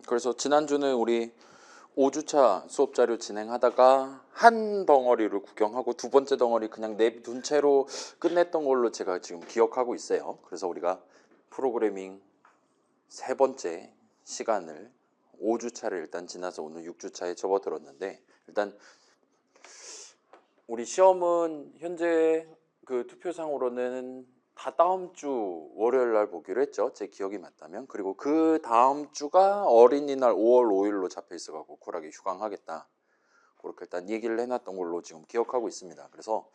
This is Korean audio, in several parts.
그래서 지난주는 우리 5주차 수업 자료 진행하다가 한 덩어리를 구경하고 두 번째 덩어리 그냥 내둔 채로 끝냈던 걸로 제가 지금 기억하고 있어요. 그래서 우리가 프로그래밍 세 번째 시간을 5주차를 일단 지나서 오늘 6주차에 접어들었는데, 일단 우리 시험은 현재 그 투표상으로는 다 다음 주 월요일 날 보기로 했죠. 제 기억이 맞다면. 그리고 그 다음 주가 어린이날 5월 5일로 잡혀 있어가지고 쿨하게 휴강하겠다, 그렇게 일단 얘기를 해놨던 걸로 지금 기억하고 있습니다. 그래서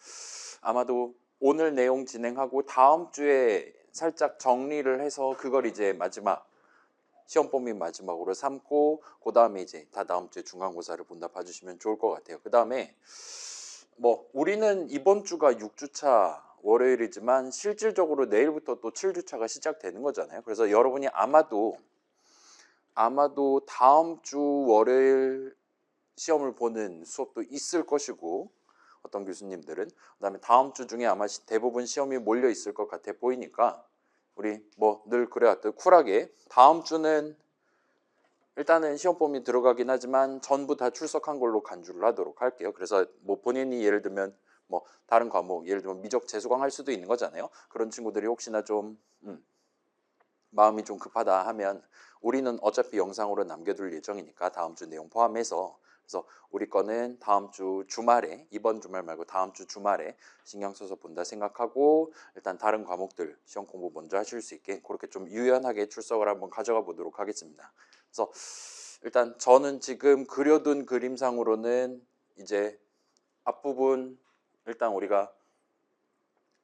아마도 오늘 내용 진행하고 다음 주에 살짝 정리를 해서 그걸 이제 마지막 시험 범위 마지막으로 삼고, 그 다음에 이제 다 다음 주에 중간고사를 본다 봐주시면 좋을 것 같아요. 그 다음에 뭐 우리는 이번 주가 6주차 월요일이지만 실질적으로 내일부터 또 7주차가 시작되는 거잖아요. 그래서 여러분이 아마도 다음 주 월요일 시험을 보는 수업도 있을 것이고, 어떤 교수님들은 그다음에 다음 주 중에 아마 대부분 시험이 몰려 있을 것 같아 보이니까, 우리 뭐 늘 그래왔듯 쿨하게 다음 주는 일단은 시험 범위 들어가긴 하지만 전부 다 출석한 걸로 간주를 하도록 할게요. 그래서 뭐 본인이 예를 들면 뭐 다른 과목, 예를 들면 미적 재수강 할 수도 있는 거잖아요. 그런 친구들이 혹시나 좀 마음이 좀 급하다 하면 우리는 어차피 영상으로 남겨둘 예정이니까 다음 주 내용 포함해서, 그래서 우리 거는 다음 주 주말에, 이번 주말 말고 다음 주 주말에 신경 써서 본다 생각하고, 일단 다른 과목들 시험 공부 먼저 하실 수 있게 그렇게 좀 유연하게 출석을 한번 가져가 보도록 하겠습니다. 그래서 일단 저는 지금 그려둔 그림상으로는 이제 앞부분 일단 우리가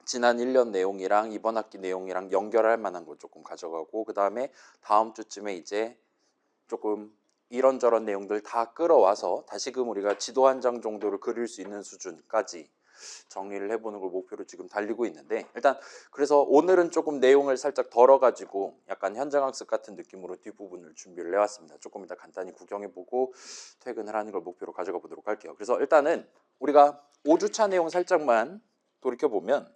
지난 1년 내용이랑 이번 학기 내용이랑 연결할 만한 거 조금 가져가고, 그 다음에 다음 주쯤에 이제 조금 이런저런 내용들 다 끌어와서 다시금 우리가 지도 한 장 정도를 그릴 수 있는 수준까지 정리를 해보는 걸 목표로 지금 달리고 있는데, 일단 그래서 오늘은 조금 내용을 살짝 덜어가지고 약간 현장학습 같은 느낌으로 뒷부분을 준비를 해왔습니다. 조금 이따 간단히 구경해보고 퇴근을 하는 걸 목표로 가져가 보도록 할게요. 그래서 일단은 우리가 5주차 내용 살짝만 돌이켜보면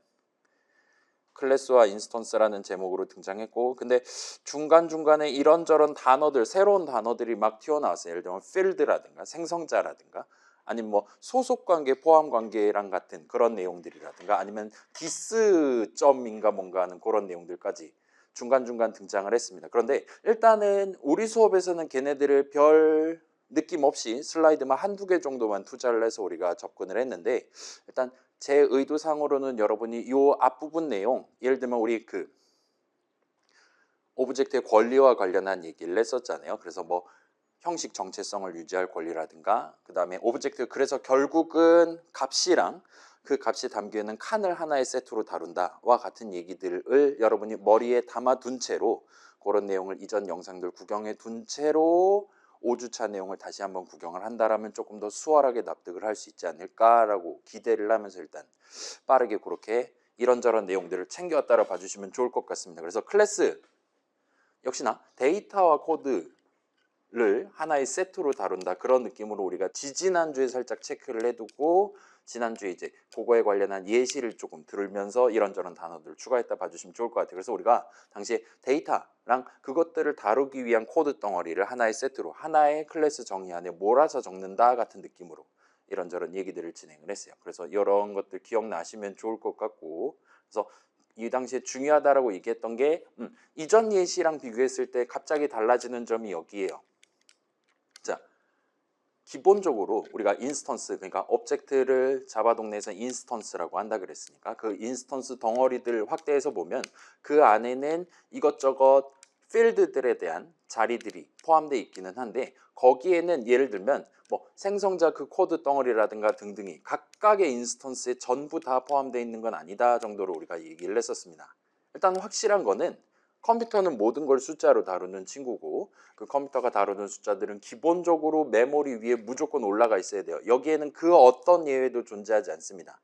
클래스와 인스턴스라는 제목으로 등장했고, 근데 중간중간에 이런저런 단어들, 새로운 단어들이 막 튀어나왔어요. 예를 들면 필드라든가 생성자라든가, 아니면 뭐 소속관계, 포함관계랑 같은 그런 내용들이라든가, 아니면 디스점인가 뭔가 하는 그런 내용들까지 중간중간 등장을 했습니다. 그런데 일단은 우리 수업에서는 걔네들을 별 느낌 없이 슬라이드만 한두 개 정도만 투자를 해서 우리가 접근을 했는데, 일단 제 의도상으로는 여러분이 이 앞부분 내용, 예를 들면 우리 그 오브젝트의 권리와 관련한 얘기를 했었잖아요. 그래서 뭐 형식 정체성을 유지할 권리라든가, 그 다음에 오브젝트, 그래서 결국은 값이랑 그 값이 담겨있는 칸을 하나의 세트로 다룬다와 같은 얘기들을 여러분이 머리에 담아둔 채로, 그런 내용을 이전 영상들 구경해 둔 채로 5주차 내용을 다시 한번 구경을 한다라면 조금 더 수월하게 납득을 할 수 있지 않을까라고 기대를 하면서 일단 빠르게 그렇게 이런저런 내용들을 챙겨왔다라 봐주시면 좋을 것 같습니다. 그래서 클래스 역시나 데이터와 코드를 하나의 세트로 다룬다, 그런 느낌으로 우리가 지지난주에 살짝 체크를 해두고 지난주에 이제 그거에 관련한 예시를 조금 들으면서 이런저런 단어들을 추가했다 봐주시면 좋을 것 같아요. 그래서 우리가 당시에 데이터랑 그것들을 다루기 위한 코드 덩어리를 하나의 세트로 하나의 클래스 정의 안에 몰아서 적는다 같은 느낌으로 이런저런 얘기들을 진행을 했어요. 그래서 이런 것들 기억나시면 좋을 것 같고, 그래서 이 당시에 중요하다라고 얘기했던 게 이전 예시랑 비교했을 때 갑자기 달라지는 점이 여기에요. 자, 기본적으로 우리가 인스턴스, 그러니까 오브젝트를 자바 동네에서 인스턴스라고 한다 그랬으니까 그 인스턴스 덩어리들 확대해서 보면 그 안에는 이것저것 필드들에 대한 자리들이 포함되어 있기는 한데, 거기에는 예를 들면 뭐 생성자 그 코드 덩어리라든가 등등이 각각의 인스턴스에 전부 다 포함되어 있는 건 아니다 정도로 우리가 얘기를 했었습니다. 일단 확실한 거는 컴퓨터는 모든 걸 숫자로 다루는 친구고, 그 컴퓨터가 다루는 숫자들은 기본적으로 메모리 위에 무조건 올라가 있어야 돼요. 여기에는 그 어떤 예외도 존재하지 않습니다.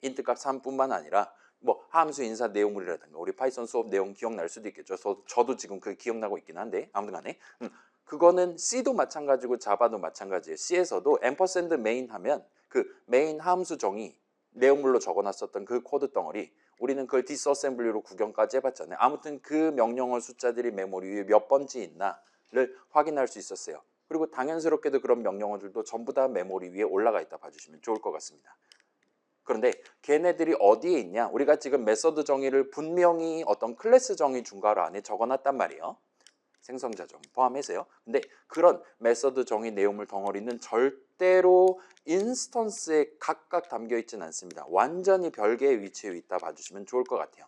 인트 값 3뿐만 아니라 뭐 함수 인사 내용물이라든가, 우리 파이썬 수업 내용 기억날 수도 있겠죠. 저도 지금 그 기억나고 있긴 한데 아무튼 간에 그거는 C도 마찬가지고 자바도 마찬가지예요. C에서도 앰퍼샌드 메인 하면 그 메인 함수 정의 내용물로 적어놨었던 그 코드 덩어리, 우리는 그걸 디스어셈블리로 구경까지 해봤잖아요. 아무튼 그 명령어 숫자들이 메모리 위에 몇 번째 있나, 확인할 수 있었어요. 그리고 당연스럽게도 그런 명령어들도 전부 다 메모리 위에 올라가 있다 봐주시면 좋을 것 같습니다. 그런데 걔네들이 어디에 있냐? 우리가 지금 메서드 정의를 분명히 어떤 클래스 정의 중괄호 안에 적어놨단 말이에요. 생성자 정의 포함해서요. 근데 그런 메서드 정의 내용물 덩어리는 절대로 인스턴스에 각각 담겨 있지는 않습니다. 완전히 별개의 위치에 있다 봐주시면 좋을 것 같아요.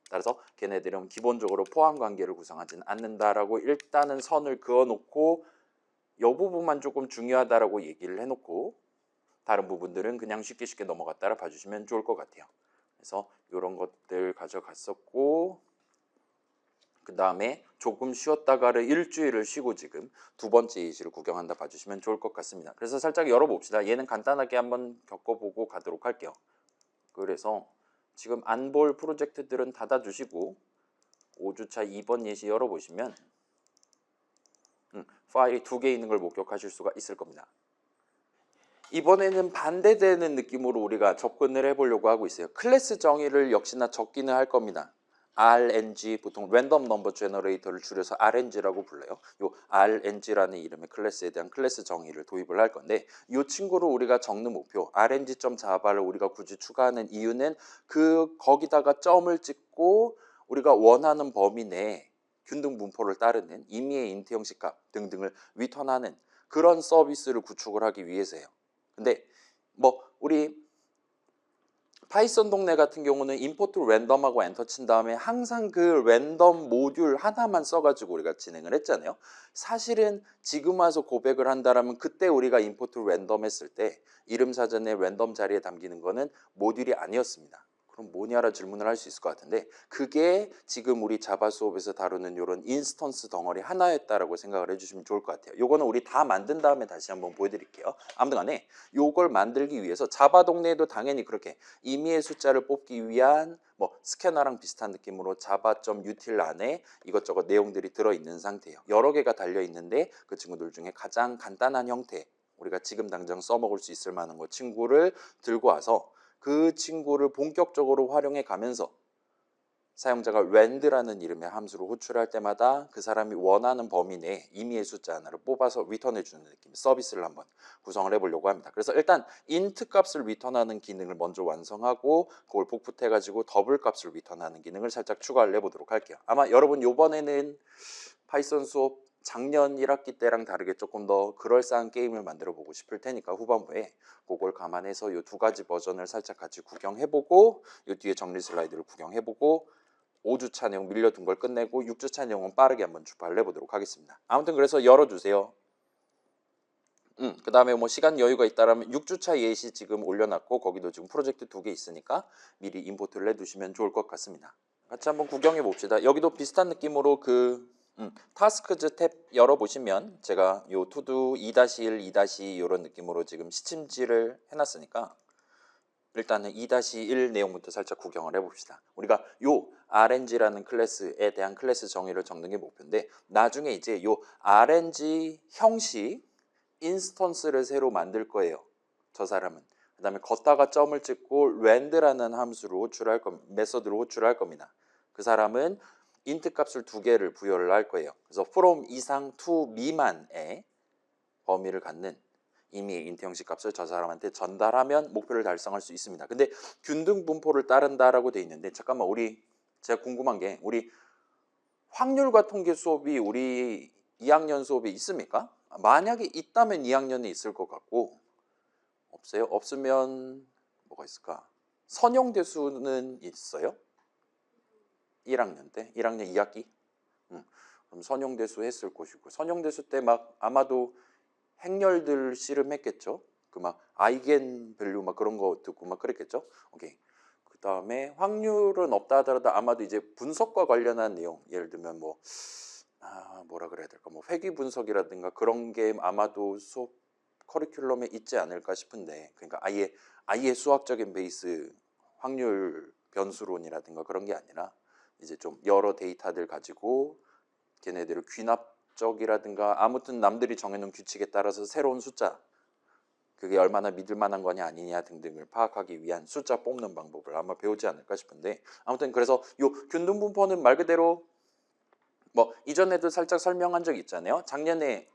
따라서 걔네들은 기본적으로 포함 관계를 구성하지는 않는다라고 일단은 선을 그어놓고 이 부분만 조금 중요하다라고 얘기를 해놓고 다른 부분들은 그냥 쉽게 넘어갔다라 봐주시면 좋을 것 같아요. 그래서 이런 것들 가져갔었고 그 다음에 조금 쉬었다가를 일주일을 쉬고 지금 두 번째 예시를 구경한다 봐주시면 좋을 것 같습니다. 그래서 살짝 열어봅시다. 얘는 간단하게 한번 겪어보고 가도록 할게요. 그래서 지금 안 볼 프로젝트들은 닫아주시고 5주차 2번 예시 열어보시면 파일이 2개 있는 걸 목격하실 수가 있을 겁니다. 이번에는 반대되는 느낌으로 우리가 접근을 해보려고 하고 있어요. 클래스 정의를 역시나 적기는 할 겁니다. RNG, 보통 랜덤 넘버 제너레이터를 줄여서 RNG라고 불러요. 요 RNG라는 이름의 클래스에 대한 클래스 정의를 도입을 할 건데 이 친구를 우리가 적는 목표 RNG.java를 우리가 굳이 추가하는 이유는 거기다가 점을 찍고 우리가 원하는 범위 내에 균등 분포를 따르는 임의의 인트 형식 값 등등을 리턴하는 그런 서비스를 구축을 하기 위해서예요. 근데 우리 파이썬 동네 같은 경우는 임포트 랜덤하고 엔터 친 다음에 항상 그 랜덤 모듈 하나만 써가지고 우리가 진행을 했잖아요. 사실은 지금 와서 고백을 한다라면 그때 우리가 임포트 랜덤 했을 때 이름 사전에 랜덤 자리에 담기는 거는 모듈이 아니었습니다. 그럼 뭐냐라 질문을 할 수 있을 것 같은데 그게 지금 우리 자바 수업에서 다루는 이런 인스턴스 덩어리 하나였다라고 생각을 해주시면 좋을 것 같아요. 요거는 우리 다 만든 다음에 다시 한번 보여드릴게요. 아무튼 간에 요걸 만들기 위해서 자바 동네에도 당연히 그렇게 임의의 숫자를 뽑기 위한 스캐너랑 비슷한 느낌으로 java.util 안에 이것저것 내용들이 들어있는 상태예요. 여러 개가 달려있는데 그 친구들 중에 가장 간단한 형태 우리가 지금 당장 써먹을 수 있을 만한 거 친구를 들고 와서 그 친구를 본격적으로 활용해 가면서 사용자가 land라는 이름의 함수를 호출할 때마다 그 사람이 원하는 범위 내에 임의의 숫자 하나를 뽑아서 리턴해 주는 느낌 서비스를 한번 구성을 해보려고 합니다. 그래서 일단 int 값을 리턴하는 기능을 먼저 완성하고 그걸 복붙해 가지고 더블 값을 리턴하는 기능을 살짝 추가를 해보도록 할게요. 아마 여러분 이번에는 파이썬 수업 작년 1학기 때랑 다르게 조금 더 그럴싸한 게임을 만들어 보고 싶을 테니까 후반부에 그걸 감안해서 이 두 가지 버전을 살짝 같이 구경해보고 이 뒤에 정리 슬라이드를 구경해보고 5주차 내용 밀려둔 걸 끝내고 6주차 내용은 빠르게 한번 주파를 해보도록 하겠습니다. 아무튼 그래서 열어주세요. 그 다음에 시간 여유가 있다라면 6주차 예시 지금 올려놨고 거기도 지금 프로젝트 2개 있으니까 미리 임포트를 해두시면 좋을 것 같습니다. 같이 한번 구경해 봅시다. 여기도 비슷한 느낌으로 타스크즈 탭 열어보시면 제가 요 투두 2-1, 2- 이런 느낌으로 지금 시침지를 해놨으니까 일단은 2-1 내용부터 살짝 구경을 해봅시다. 우리가 요 RNG라는 클래스에 대한 클래스 정의를 적는 게 목표인데 나중에 이제 요 RNG 형식 인스턴스를 새로 만들 거예요. 저 사람은. 그 다음에 걷다가 점을 찍고 land라는 함수를 호출할 메서드를 호출할 겁니다. 그 사람은 int 값을 2개를 부여를 할 거예요. 그래서 from 이상 to 미만의 범위를 갖는 이미 int 형식 값을 저 사람한테 전달하면 목표를 달성할 수 있습니다. 근데 균등 분포를 따른다라고 돼 있는데 잠깐만 제가 궁금한 게 우리 확률과 통계 수업이 우리 2학년 수업에 있습니까? 만약에 있다면 2학년에 있을 것 같고 없어요? 없으면 뭐가 있을까? 선형대수는 있어요? 1학년 때? 1학년 2학기? 그럼 선형대수 했을 것이고 선형대수 때 아마도 행렬들 씨름했겠죠? 아이겐 밸류 그런 거 듣고 그랬겠죠? 오케이. 그 다음에 확률은 없다 하더라도 아마도 이제 분석과 관련한 내용 예를 들면 뭐라 그래야 될까 회귀 분석이라든가 그런 게 아마도 수업 커리큘럼에 있지 않을까 싶은데 그러니까 아예 수학적인 베이스 확률 변수론이라든가 그런 게 아니라 이제 좀 여러 데이터들 가지고 걔네들을 귀납적이라든가 아무튼 남들이 정해놓은 규칙에 따라서 새로운 숫자 그게 얼마나 믿을 만한 거냐 아니냐 등등을 파악하기 위한 숫자 뽑는 방법을 아마 배우지 않을까 싶은데 아무튼 그래서 요 균등분포는 말 그대로 뭐 이전에도 살짝 설명한 적 있잖아요. 작년에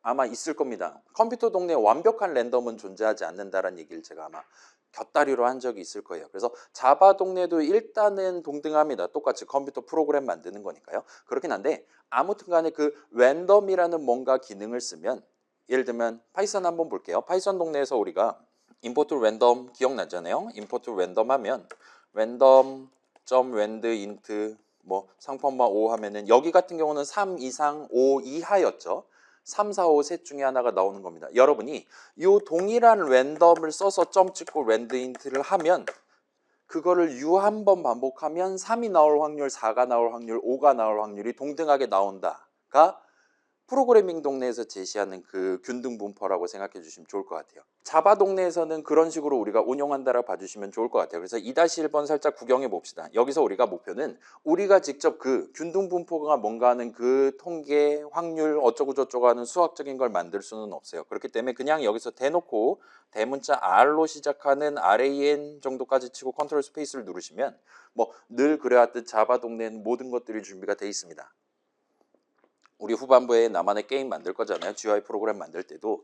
아마 있을 겁니다. 컴퓨터 동네에 완벽한 랜덤은 존재하지 않는다라는 얘기를 제가 아마 곁다리로 한 적이 있을 거예요. 그래서 자바 동네도 일단은 동등합니다. 똑같이 컴퓨터 프로그램 만드는 거니까요. 그렇긴 한데 아무튼 간에 그 랜덤이라는 뭔가 기능을 쓰면 예를 들면 파이썬 한번 볼게요. 파이썬 동네에서 우리가 임포트 랜덤 기억나잖아요. 임포트 랜덤 하면 랜덤.rand int 뭐 상품만 5 하면은 여기 같은 경우는 3 이상 5 이하였죠. 3, 4, 5 셋 중에 하나가 나오는 겁니다. 여러분이 이 동일한 랜덤을 써서 점 찍고 랜드 인트를 하면 그거를 U 한 번 반복하면 3이 나올 확률, 4가 나올 확률, 5가 나올 확률이 동등하게 나온다가 프로그래밍 동네에서 제시하는 그 균등 분포라고 생각해 주시면 좋을 것 같아요. 자바 동네에서는 그런 식으로 우리가 운용한다라 봐주시면 좋을 것 같아요. 그래서 2-1번 살짝 구경해 봅시다. 여기서 우리가 목표는 우리가 직접 그 균등 분포가 뭔가 하는 그 통계, 확률 어쩌고 저쩌고 하는 수학적인 걸 만들 수는 없어요. 그렇기 때문에 그냥 여기서 대놓고 대문자 R로 시작하는 RAN 정도까지 치고 컨트롤 스페이스를 누르시면 뭐 늘 그래왔듯 자바 동네는 모든 것들이 준비가 되어 있습니다. 우리 후반부에 나만의 게임 만들 거잖아요. GUI 프로그램 만들 때도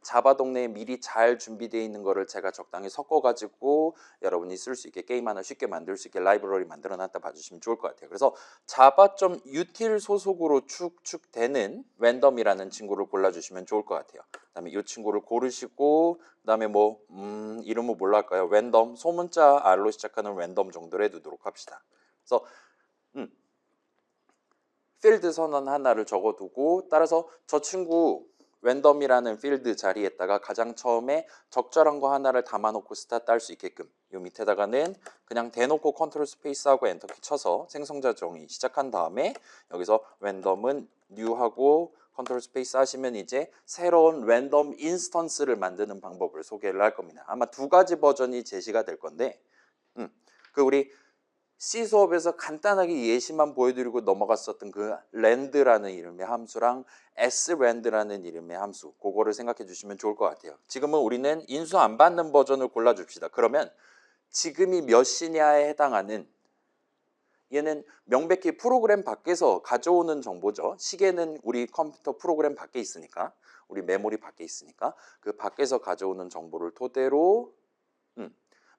자바 동네에 미리 잘 준비되어 있는 거를 제가 적당히 섞어가지고 여러분이 쓸 수 있게 게임 하나 쉽게 만들 수 있게 라이브러리 만들어 놨다 봐주시면 좋을 것 같아요. 그래서 java.util 소속으로 축축되는 랜덤이라는 친구를 골라주시면 좋을 것 같아요. 그다음에 이 친구를 고르시고 그다음에 뭐 이름을 뭘로 할까요? 랜덤 소문자 R로 시작하는 랜덤 정도로 해두도록 합시다. 그래서 필드 선언 하나를 적어두고 따라서 저 친구 랜덤이라는 필드 자리에다가 가장 처음에 적절한 거 하나를 담아놓고 스타트 할 수 있게끔 요 밑에다가는 그냥 대놓고 컨트롤 스페이스하고 엔터키 쳐서 생성자 정의 시작한 다음에 여기서 랜덤은 뉴하고 컨트롤 스페이스 하시면 이제 새로운 랜덤 인스턴스를 만드는 방법을 소개를 할 겁니다. 아마 2가지 버전이 제시가 될 건데 그 우리 C 수업에서 간단하게 예시만 보여드리고 넘어갔었던 그 land라는 이름의 함수랑 sland라는 이름의 함수 그거를 생각해 주시면 좋을 것 같아요. 지금은 우리는 인수 안 받는 버전을 골라줍시다. 그러면 지금이 몇 시냐에 해당하는 얘는 명백히 프로그램 밖에서 가져오는 정보죠. 시계는 우리 컴퓨터 프로그램 밖에 있으니까 우리 메모리 밖에 있으니까 그 밖에서 가져오는 정보를 토대로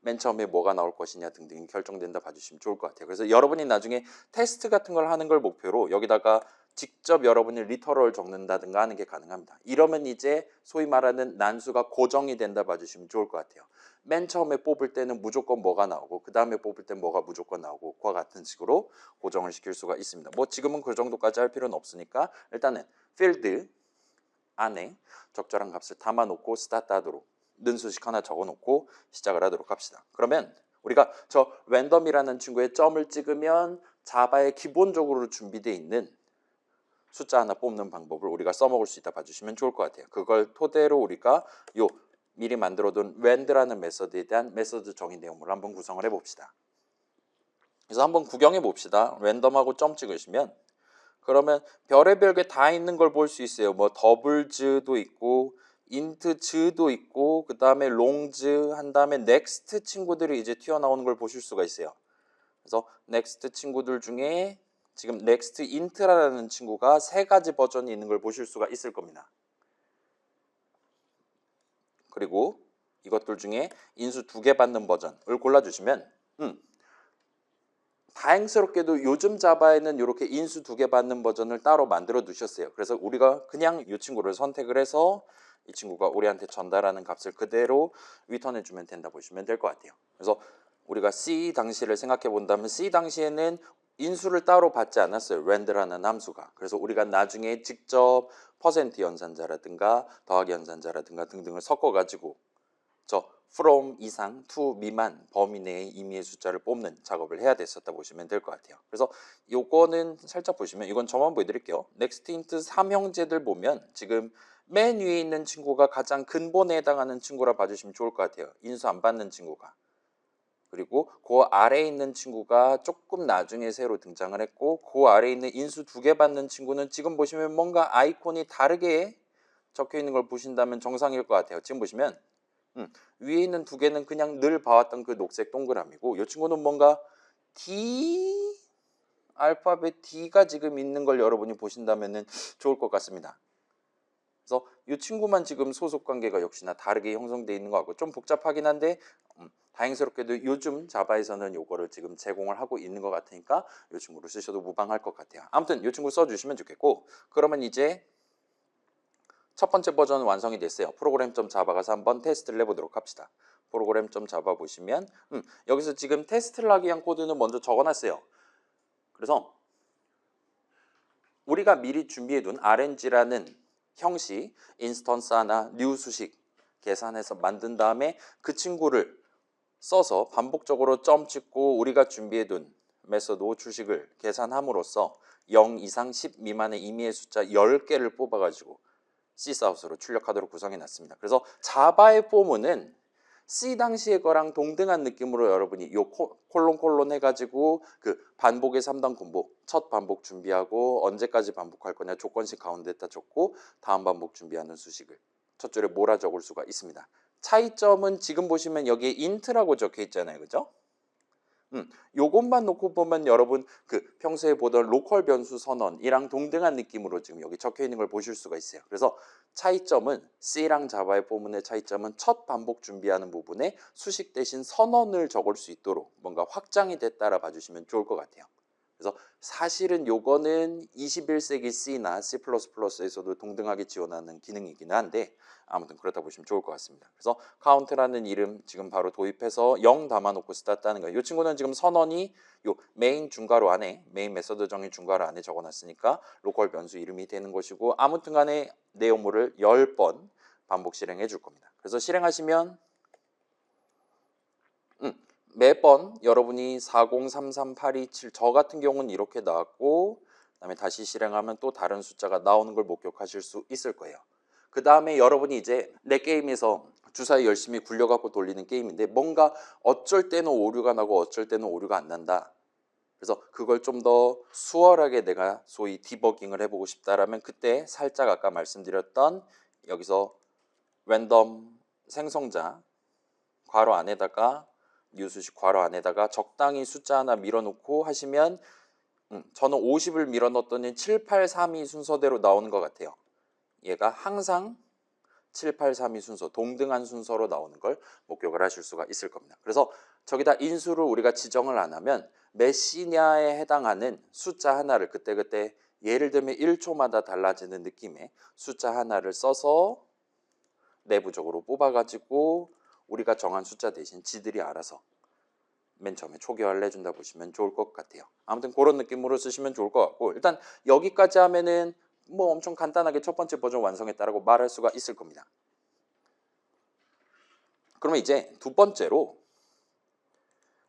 맨 처음에 뭐가 나올 것이냐 등등이 결정된다 봐주시면 좋을 것 같아요. 그래서 여러분이 나중에 테스트 같은 걸 하는 걸 목표로 여기다가 직접 여러분이 리터럴 적는다든가 하는 게 가능합니다. 이러면 이제 소위 말하는 난수가 고정이 된다 봐주시면 좋을 것 같아요. 맨 처음에 뽑을 때는 무조건 뭐가 나오고 그 다음에 뽑을 때 뭐가 무조건 나오고 그와 같은 식으로 고정을 시킬 수가 있습니다. 뭐 지금은 그 정도까지 할 필요는 없으니까 일단은 필드 안에 적절한 값을 담아놓고 스타트 하도록 는수식 하나 적어놓고 시작을 하도록 합시다. 그러면 우리가 저 랜덤이라는 친구의 점을 찍으면 자바에 기본적으로 준비되어 있는 숫자 하나 뽑는 방법을 우리가 써먹을 수 있다 봐주시면 좋을 것 같아요. 그걸 토대로 우리가 요 미리 만들어둔 rand라는 메서드에 대한 메서드 정의 내용을 한번 구성을 해봅시다. 그래서 한번 구경해 봅시다. 랜덤하고 점 찍으시면 그러면 별의별 게 다 있는 걸 볼 수 있어요. 뭐 더블즈도 있고 인트즈도 있고 그 다음에 롱즈 한 다음에 넥스트 친구들이 이제 튀어나오는 걸 보실 수가 있어요. 그래서 넥스트 친구들 중에 지금 넥스트 인트라는 친구가 3가지 버전이 있는 걸 보실 수가 있을 겁니다. 그리고 이것들 중에 인수 2개 받는 버전을 골라주시면 다행스럽게도 요즘 자바에는 이렇게 인수 2개 받는 버전을 따로 만들어 두셨어요. 그래서 우리가 그냥 이 친구를 선택을 해서 이 친구가 우리한테 전달하는 값을 그대로 리턴해 주면 된다 보시면 될 것 같아요. 그래서 우리가 C 당시를 생각해 본다면 C 당시에는 인수를 따로 받지 않았어요. rand라는 함수가. 그래서 우리가 나중에 직접 퍼센트 연산자라든가 더하기 연산자라든가 등등을 섞어 가지고 저 from 이상 to 미만 범위 내의 임의의 숫자를 뽑는 작업을 해야 됐었다 보시면 될 것 같아요. 그래서 요거는 살짝 보시면 이건 저만 보여드릴게요. next int 3형제들 보면 지금 맨 위에 있는 친구가 가장 근본에 해당하는 친구라 봐주시면 좋을 것 같아요. 인수 안 받는 친구가. 그리고 그 아래에 있는 친구가 조금 나중에 새로 등장을 했고 그 아래에 있는 인수 2개 받는 친구는 지금 보시면 뭔가 아이콘이 다르게 적혀 있는 걸 보신다면 정상일 것 같아요. 지금 보시면 위에 있는 2개는 그냥 늘 봐왔던 그 녹색 동그라미고 이 친구는 뭔가 D 알파벳 D가 지금 있는 걸 여러분이 보신다면 좋을 것 같습니다. 그래서 이 친구만 지금 소속 관계가 역시나 다르게 형성되어 있는 것 같고 좀 복잡하긴 한데 다행스럽게도 요즘 자바에서는 요거를 지금 제공을 하고 있는 것 같으니까 이 친구를 쓰셔도 무방할 것 같아요. 아무튼 이 친구 써주시면 좋겠고, 그러면 이제 첫 번째 버전 완성이 됐어요. 프로그램.자바 가서 한번 테스트를 해보도록 합시다. 프로그램.자바 보시면 여기서 지금 테스트를 하기 위한 코드는 먼저 적어놨어요. 그래서 우리가 미리 준비해둔 RNG라는 형식, 인스턴스 하나, 뉴 수식 계산해서 만든 다음에 그 친구를 써서 반복적으로 점 찍고 우리가 준비해둔 메서드 주식을 계산함으로써 0 이상 10 미만의 임의의 숫자 10개를 뽑아가지고 C사우스로 출력하도록 구성해 놨습니다. 그래서 자바의 포문은 C 당시의 거랑 동등한 느낌으로 여러분이 요 콜론 해가지고 그 반복의 3단 콤보, 첫 반복 준비하고 언제까지 반복할 거냐 조건식 가운데다 적고 다음 반복 준비하는 수식을 첫 줄에 몰아 적을 수가 있습니다. 차이점은 지금 보시면 여기에 int라고 적혀 있잖아요, 그죠? 요것만 놓고 보면 여러분 그 평소에 보던 로컬 변수 선언이랑 동등한 느낌으로 지금 여기 적혀 있는 걸 보실 수가 있어요. 그래서 차이점은 C랑 자바의 포문의 차이점은 첫 반복 준비하는 부분에 수식 대신 선언을 적을 수 있도록 뭔가 확장이 됐다라 봐주시면 좋을 것 같아요. 그래서 사실은 요거는 21세기 C나 C++에서도 동등하게 지원하는 기능이긴 한데 아무튼 그렇다 보시면 좋을 것 같습니다. 그래서 카운트라는 이름 지금 바로 도입해서 0 담아놓고 스타트하는 거예요. 이 친구는 지금 선언이 요 메인 중괄호 안에 메인 메서드 정의 중괄호 안에 적어놨으니까 로컬 변수 이름이 되는 것이고 아무튼간에 내용물을 10번 반복 실행해 줄 겁니다. 그래서 실행하시면 매번 여러분이 4033827 저 같은 경우는 이렇게 나왔고 그다음에 다시 실행하면 또 다른 숫자가 나오는 걸 목격하실 수 있을 거예요. 그 다음에 여러분이 이제 내 게임에서 주사위 열심히 굴려갖고 돌리는 게임인데 뭔가 어쩔 때는 오류가 나고 어쩔 때는 오류가 안 난다. 그래서 그걸 좀 더 수월하게 내가 소위 디버깅을 해보고 싶다라면 그때 살짝 아까 말씀드렸던 여기서 랜덤 생성자 괄호 안에다가 뉴수식 괄호 안에다가 적당히 숫자 하나 밀어놓고 하시면 저는 50을 밀어넣었더니 7, 8, 3, 2 순서대로 나오는 것 같아요. 얘가 항상 7, 8, 3, 2 순서 동등한 순서로 나오는 걸 목격을 하실 수가 있을 겁니다. 그래서 저기다 인수를 우리가 지정을 안 하면 몇 시냐에 해당하는 숫자 하나를 그때그때 예를 들면 1초마다 달라지는 느낌의 숫자 하나를 써서 내부적으로 뽑아가지고 우리가 정한 숫자 대신 지들이 알아서 맨 처음에 초기화를 해준다 보시면 좋을 것 같아요. 아무튼 그런 느낌으로 쓰시면 좋을 것 같고 일단 여기까지 하면은 뭐 엄청 간단하게 첫 번째 버전 완성했다라고 말할 수가 있을 겁니다. 그러면 이제 두 번째로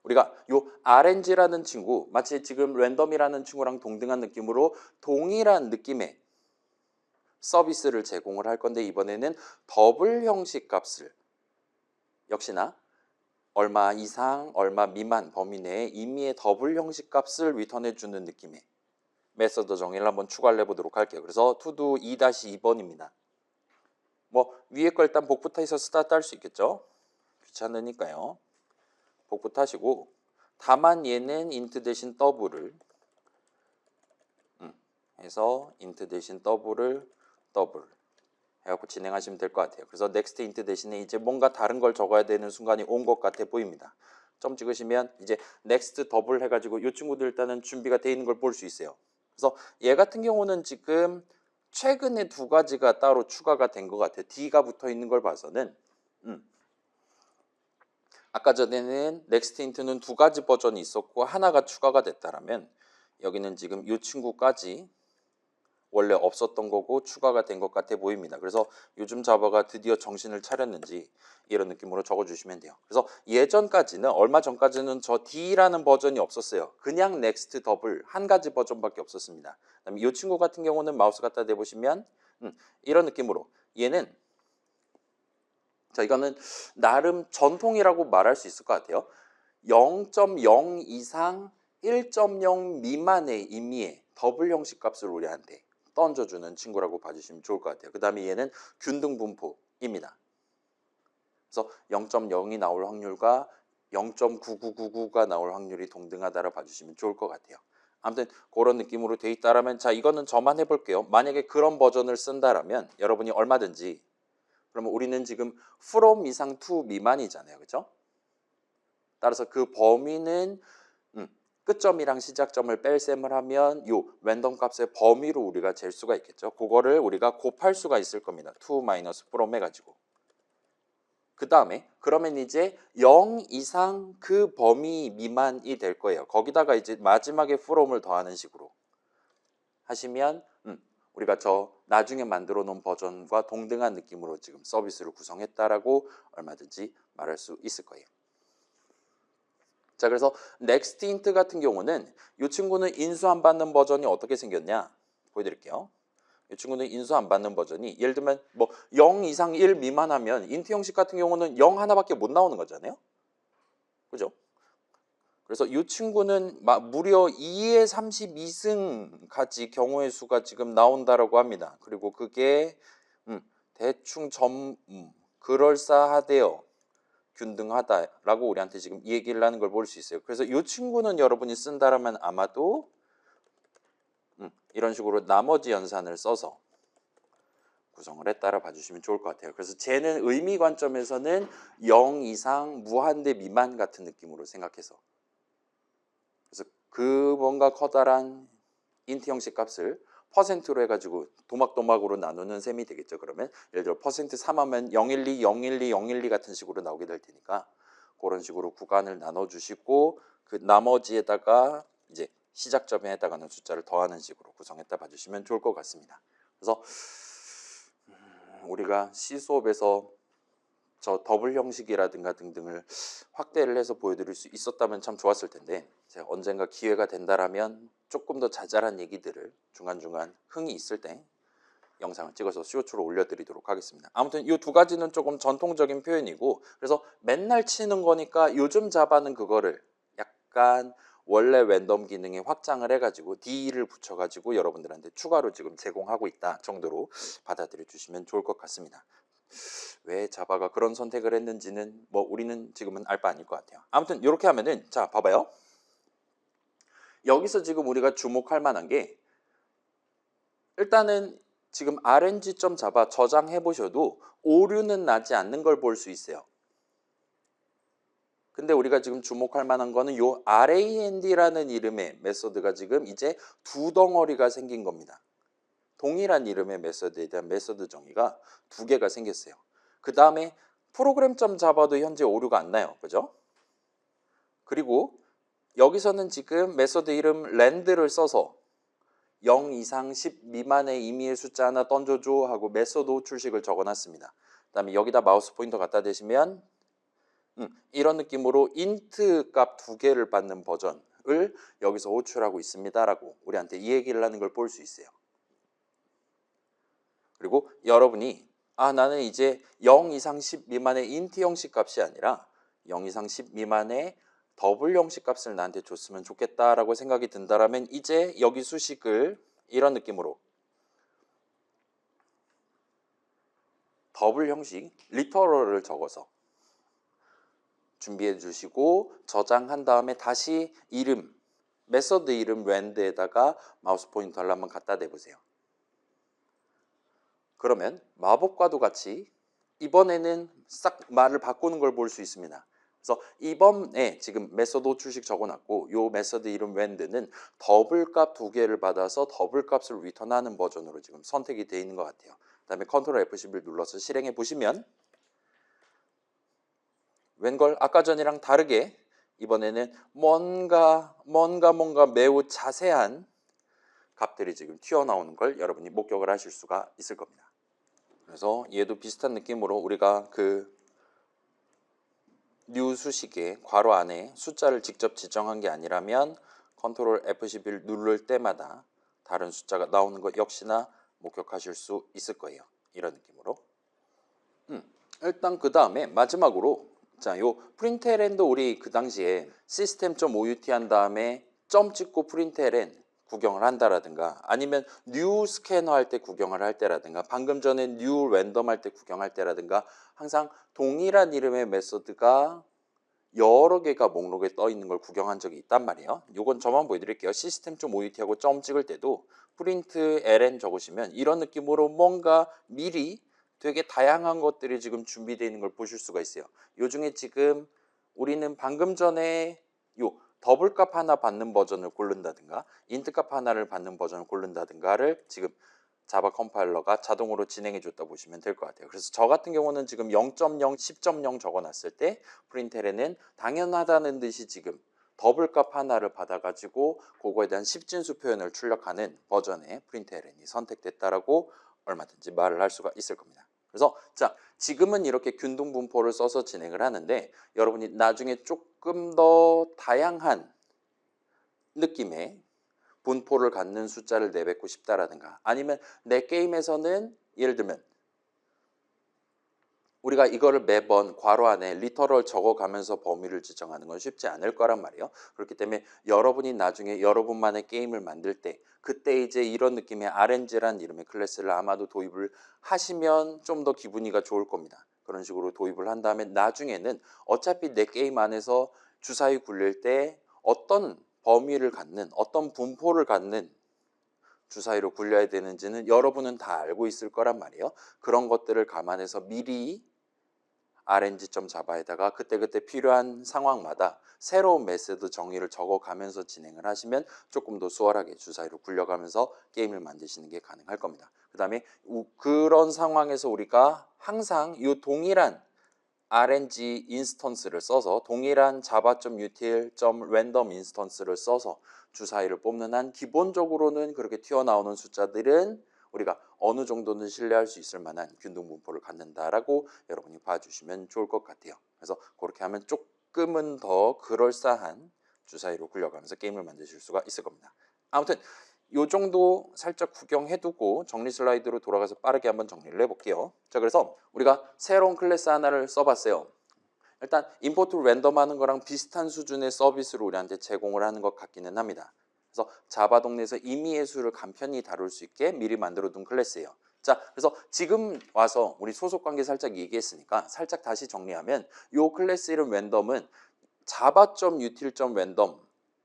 우리가 요 RNG라는 친구 마치 지금 랜덤이라는 친구랑 동등한 느낌으로 동일한 느낌의 서비스를 제공을 할 건데 이번에는 더블 형식 값을 역시나 얼마 이상, 얼마 미만 범위 내에 임의의 더블 형식 값을 리턴해 주는 느낌의 메서드 정의를 한번 추가를 해보도록 할게요. 그래서 투두 2-2번입니다. 뭐 위에 거 일단 복부터 해서 스타트 할 수 있겠죠. 귀찮으니까요. 복부터 하시고 다만 얘는 int 대신 더블을 해서 int 대신 더블을 더블 해갖고 진행하시면 될 것 같아요. 그래서 next int 대신에 이제 뭔가 다른 걸 적어야 되는 순간이 온 것 같아 보입니다. 점 찍으시면 이제 next 더블 해가지고 이 친구들 일단은 준비가 되어 있는 걸 볼 수 있어요. 그래서 얘 같은 경우는 지금 최근에 두 가지가 따로 추가가 된 것 같아요. D가 붙어 있는 걸 봐서는 아까 전에는 next int는 두 가지 버전이 있었고 하나가 추가가 됐다라면 여기는 지금 이 친구까지 원래 없었던 거고 추가가 된 것 같아 보입니다. 그래서 요즘 자바가 드디어 정신을 차렸는지 이런 느낌으로 적어주시면 돼요. 그래서 예전까지는 얼마 전까지는 저 D라는 버전이 없었어요. 그냥 next 더블 한 가지 버전밖에 없었습니다. 그다음에 이 친구 같은 경우는 마우스 갖다 대보시면 이런 느낌으로 얘는 자 이거는 나름 전통이라고 말할 수 있을 것 같아요. 0.0 이상 1.0 미만의 임의의 더블 형식 값을 우리한테 던져주는 친구라고 봐주시면 좋을 것 같아요. 그 다음에 얘는 균등 분포입니다. 그래서 0.0이 나올 확률과 0.9999가 나올 확률이 동등하다라 봐주시면 좋을 것 같아요. 아무튼 그런 느낌으로 돼 있다라면 자 이거는 저만 해볼게요. 만약에 그런 버전을 쓴다라면 여러분이 얼마든지 그러면 우리는 지금 from 이상 to 미만이잖아요. 그죠? 따라서 그 범위는 끝점이랑 시작점을 뺄셈을 하면 요 랜덤 값의 범위로 우리가 잴 수가 있겠죠. 그거를 우리가 곱할 수가 있을 겁니다. to 마이너스 from 해가지고. 그 다음에 그러면 이제 0 이상 그 범위 미만이 될 거예요. 거기다가 이제 마지막에 from을 더하는 식으로 하시면 우리가 저 나중에 만들어 놓은 버전과 동등한 느낌으로 지금 서비스를 구성했다라고 얼마든지 말할 수 있을 거예요. 자, 그래서 next int 같은 경우는 이 친구는 인수 안 받는 버전이 어떻게 생겼냐 보여드릴게요. 이 친구는 인수 안 받는 버전이 예를 들면 뭐 0 이상 1 미만하면 int 형식 같은 경우는 0 하나밖에 못 나오는 거잖아요. 그죠? 그래서 이 친구는 무려 2의 32승까지 경우의 수가 지금 나온다라고 합니다. 그리고 그게 대충 그럴싸하대요. 균등하다라고 우리한테 지금 이 얘기를 하는 걸 볼 수 있어요. 그래서 이 친구는 여러분이 쓴다라면 아마도 이런 식으로 나머지 연산을 써서 구성을 했다라 봐주시면 좋을 것 같아요. 그래서 쟤는 의미 관점에서는 0 이상 무한대 미만 같은 느낌으로 생각해서 그래서 그 뭔가 커다란 인트 형식 값을 퍼센트로 해가지고 도막도막으로 나누는 셈이 되겠죠. 그러면 예를 들어 퍼센트 3하면 012, 012, 012 같은 식으로 나오게 될 테니까 그런 식으로 구간을 나눠주시고 그 나머지에다가 이제 시작점에 해당하는 숫자를 더하는 식으로 구성했다 봐주시면 좋을 것 같습니다. 그래서 우리가 C 수업에서 저 더블 형식이라든가 등등을 확대를 해서 보여드릴 수 있었다면 참 좋았을 텐데 제가 언젠가 기회가 된다라면 조금 더 자잘한 얘기들을 중간중간 흥이 있을 때 영상을 찍어서 쇼츠로 올려드리도록 하겠습니다. 아무튼 이 두 가지는 조금 전통적인 표현이고 그래서 맨날 치는 거니까 요즘 자바는 그거를 약간 원래 랜덤 기능에 확장을 해가지고 D를 붙여가지고 여러분들한테 추가로 지금 제공하고 있다 정도로 받아들여 주시면 좋을 것 같습니다. 왜 자바가 그런 선택을 했는지는 뭐 우리는 지금은 알 바 아닐 것 같아요. 아무튼 이렇게 하면은 자 봐봐요. 여기서 지금 우리가 주목할 만한 게 일단은 지금 rng.java 저장해 보셔도 오류는 나지 않는 걸 볼 수 있어요. 근데 우리가 지금 주목할 만한 거는 요 rand라는 이름의 메소드가 지금 이제 두 덩어리가 생긴 겁니다. 동일한 이름의 메소드에 대한 메소드 정의가 두 개가 생겼어요. 그 다음에 프로그램.java도 현재 오류가 안 나요. 그죠? 그리고 여기서는 지금 메소드 이름 land를 써서 0 이상 10 미만의 임의의 숫자 하나 던져줘 하고 메소드 호출식을 적어놨습니다. 그 다음에 여기다 마우스 포인터 갖다 대시면 이런 느낌으로 int 값 두 개를 받는 버전을 여기서 호출하고 있습니다라고 우리한테 이 얘기를 하는 걸 볼 수 있어요. 그리고 여러분이 나는 이제 0 이상 10 미만의 int 형식 값이 아니라 0 이상 10 미만의 더블 형식 값을 나한테 줬으면 좋겠다라고 생각이 든다라면 이제 여기 수식을 이런 느낌으로 더블 형식 리터럴을 적어서 준비해 주시고 저장한 다음에 다시 이름 메서드 이름 land에다가 마우스 포인터를 한번 갖다 대보세요. 그러면 마법과도 같이 이번에는 싹 말을 바꾸는 걸 볼 수 있습니다. 그래서 이번에 지금 메서드 호출식 적어놨고 요 메서드 이름 land는 더블 값 두 개를 받아서 더블 값을 리턴하는 버전으로 지금 선택이 되어 있는 것 같아요. 그 다음에 컨트롤 F11 눌러서 실행해 보시면 웬걸 아까 전이랑 다르게 이번에는 뭔가 매우 자세한 값들이 지금 튀어나오는 걸 여러분이 목격을 하실 수가 있을 겁니다. 그래서 얘도 비슷한 느낌으로 우리가 그 new 수식의 괄호 안에 숫자를 직접 지정한 게 아니라면 컨트롤 F11 누를 때마다 다른 숫자가 나오는 것 역시나 목격하실 수 있을 거예요. 이런 느낌으로. 일단 그 다음에 마지막으로 자, 요 println도 우리 그 당시에 system.out 한 다음에 점 찍고 println 구경을 한다라든가 아니면 new 스캐너 할 때 구경을 할 때라든가 방금 전에 new 랜덤 할 때 구경할 때라든가 항상 동일한 이름의 메소드가 여러 개가 목록에 떠 있는 걸 구경한 적이 있단 말이에요. 요건 저만 보여드릴게요. 시스템.out하고 점 찍을 때도 프린트 ln 적으시면 이런 느낌으로 뭔가 미리 되게 다양한 것들이 지금 준비되어 있는 걸 보실 수가 있어요. 요 중에 지금 우리는 방금 전에 요 더블값 하나 받는 버전을 고른다든가 인트값 하나를 받는 버전을 고른다든가를 지금 자바 컴파일러가 자동으로 진행해 줬다 보시면 될 것 같아요. 그래서 저 같은 경우는 지금 0.0, 10.0 적어놨을 때 프린트L에는 당연하다는 듯이 지금 더블값 하나를 받아가지고 그거에 대한 10진수 표현을 출력하는 버전의 프린트LN이 선택됐다라고 얼마든지 말을 할 수가 있을 겁니다. 그래서 자, 지금은 이렇게 균등 분포를 써서 진행을 하는데 여러분이 나중에 조금 더 다양한 느낌의 분포를 갖는 숫자를 내뱉고 싶다라든가 아니면 내 게임에서는 예를 들면 우리가 이거를 매번 괄호 안에 리터럴 적어가면서 범위를 지정하는 건 쉽지 않을 거란 말이에요. 그렇기 때문에 여러분이 나중에 여러분만의 게임을 만들 때 그때 이제 이런 느낌의 RNG라는 이름의 클래스를 아마도 도입을 하시면 좀 더 기분이가 좋을 겁니다. 그런 식으로 도입을 한 다음에 나중에는 어차피 내 게임 안에서 주사위 굴릴 때 어떤 범위를 갖는 어떤 분포를 갖는 주사위로 굴려야 되는지는 여러분은 다 알고 있을 거란 말이에요. 그런 것들을 감안해서 미리 RNG.java에다가 그때그때 필요한 상황마다 새로운 메소드 정의를 적어가면서 진행을 하시면 조금 더 수월하게 주사위로 굴려가면서 게임을 만드시는 게 가능할 겁니다. 그 다음에 그런 상황에서 우리가 항상 이 동일한 RNG 인스턴스를 써서 동일한 java.util.random 인스턴스를 써서 주사위를 뽑는 한 기본적으로는 그렇게 튀어나오는 숫자들은 우리가 어느 정도는 신뢰할 수 있을 만한 균등분포를 갖는다라고 여러분이 봐주시면 좋을 것 같아요. 그래서 그렇게 하면 조금은 더 그럴싸한 주사위로 굴려가면서 게임을 만드실 수가 있을 겁니다. 아무튼 요 정도 살짝 구경해두고 정리 슬라이드로 돌아가서 빠르게 한번 정리를 해볼게요. 자, 그래서 우리가 새로운 클래스 하나를 써봤어요. 일단 임포트 랜덤 하는 거랑 비슷한 수준의 서비스를 우리한테 제공을 하는 것 같기는 합니다. 그래서 자바 동네에서 임의의 수를 간편히 다룰 수 있게 미리 만들어 둔 클래스예요. 자, 그래서 지금 와서 우리 소속 관계 살짝 얘기했으니까 살짝 다시 정리하면 요 클래스 이름 랜덤은 java.util.random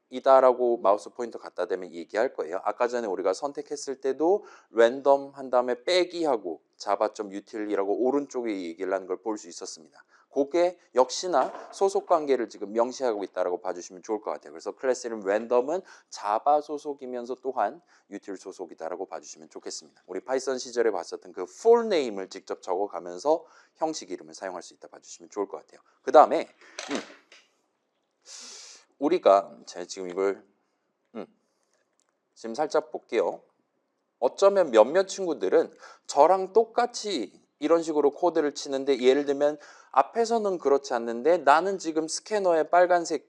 이다라고 마우스 포인터 갖다 대면 얘기할 거예요. 아까 전에 우리가 선택했을 때도 랜덤 한 다음에 빼기하고 java.util이라고 오른쪽에 얘기를 하는 걸 볼 수 있었습니다. 그게 역시나 소속 관계를 지금 명시하고 있다라고 봐주시면 좋을 것 같아요. 그래서 클래스 이름 랜덤은 자바 소속이면서 또한 util 소속이다라고 봐주시면 좋겠습니다. 우리 파이썬 시절에 봤었던 그 full name을 직접 적어가면서 형식 이름을 사용할 수 있다 봐주시면 좋을 것 같아요. 그 다음에 우리가 제가 지금 이걸 지금 살짝 볼게요. 어쩌면 몇몇 친구들은 저랑 똑같이 이런 식으로 코드를 치는데 예를 들면 앞에서는 그렇지 않는데 나는 지금 스캐너에 빨간색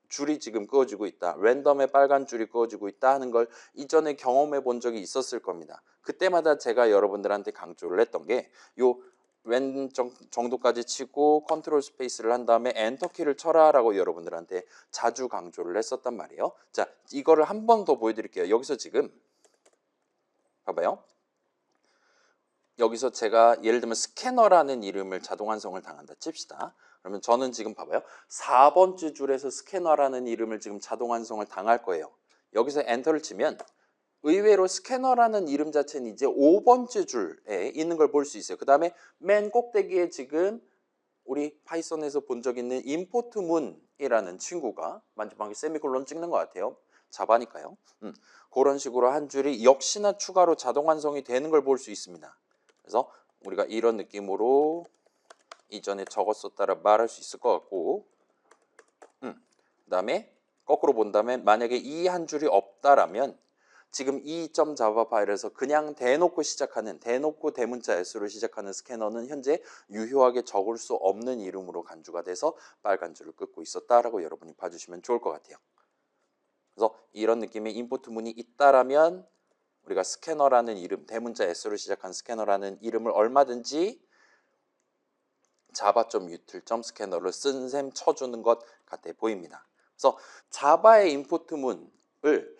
줄이 지금 그어지고 있다. 랜덤에 빨간 줄이 그어지고 있다 하는 걸 이전에 경험해 본 적이 있었을 겁니다. 그때마다 제가 여러분들한테 강조를 했던 게 요 웬 정도까지 치고 컨트롤 스페이스를 한 다음에 엔터 키를 쳐라 라고 여러분들한테 자주 강조를 했었단 말이에요. 자, 이거를 한 번 더 보여드릴게요. 여기서 지금 봐봐요. 여기서 제가 예를 들면 스캐너라는 이름을 자동 완성을 당한다 칩시다. 그러면 저는 지금 봐봐요. 4번째 줄에서 스캐너라는 이름을 지금 자동 완성을 당할 거예요. 여기서 엔터를 치면 의외로 스캐너라는 이름 자체는 이제 5번째 줄에 있는 걸 볼 수 있어요. 그 다음에 맨 꼭대기에 지금 우리 파이썬에서 본 적 있는 임포트 문이라는 친구가 마지막에 세미콜론 찍는 것 같아요. 자바니까요. 그런 식으로 한 줄이 역시나 추가로 자동 완성이 되는 걸 볼 수 있습니다. 그래서 우리가 이런 느낌으로 이전에 적었었다라 말할 수 있을 것 같고 그 다음에 거꾸로 본다면 만약에 이 한 줄이 없다라면 지금 이 .java 파일에서 그냥 대놓고 시작하는 대놓고 대문자 S로 시작하는 스캐너는 현재 유효하게 적을 수 없는 이름으로 간주가 돼서 빨간 줄을 긋고 있었다라고 여러분이 봐주시면 좋을 것 같아요. 그래서 이런 느낌의 인포트 문이 있다라면 우리가 스캐너라는 이름, 대문자 S로 시작한 스캐너라는 이름을 얼마든지 java.util.scanner로 쓴 셈 쳐주는 것 같아 보입니다. 그래서 자바의 인포트 문을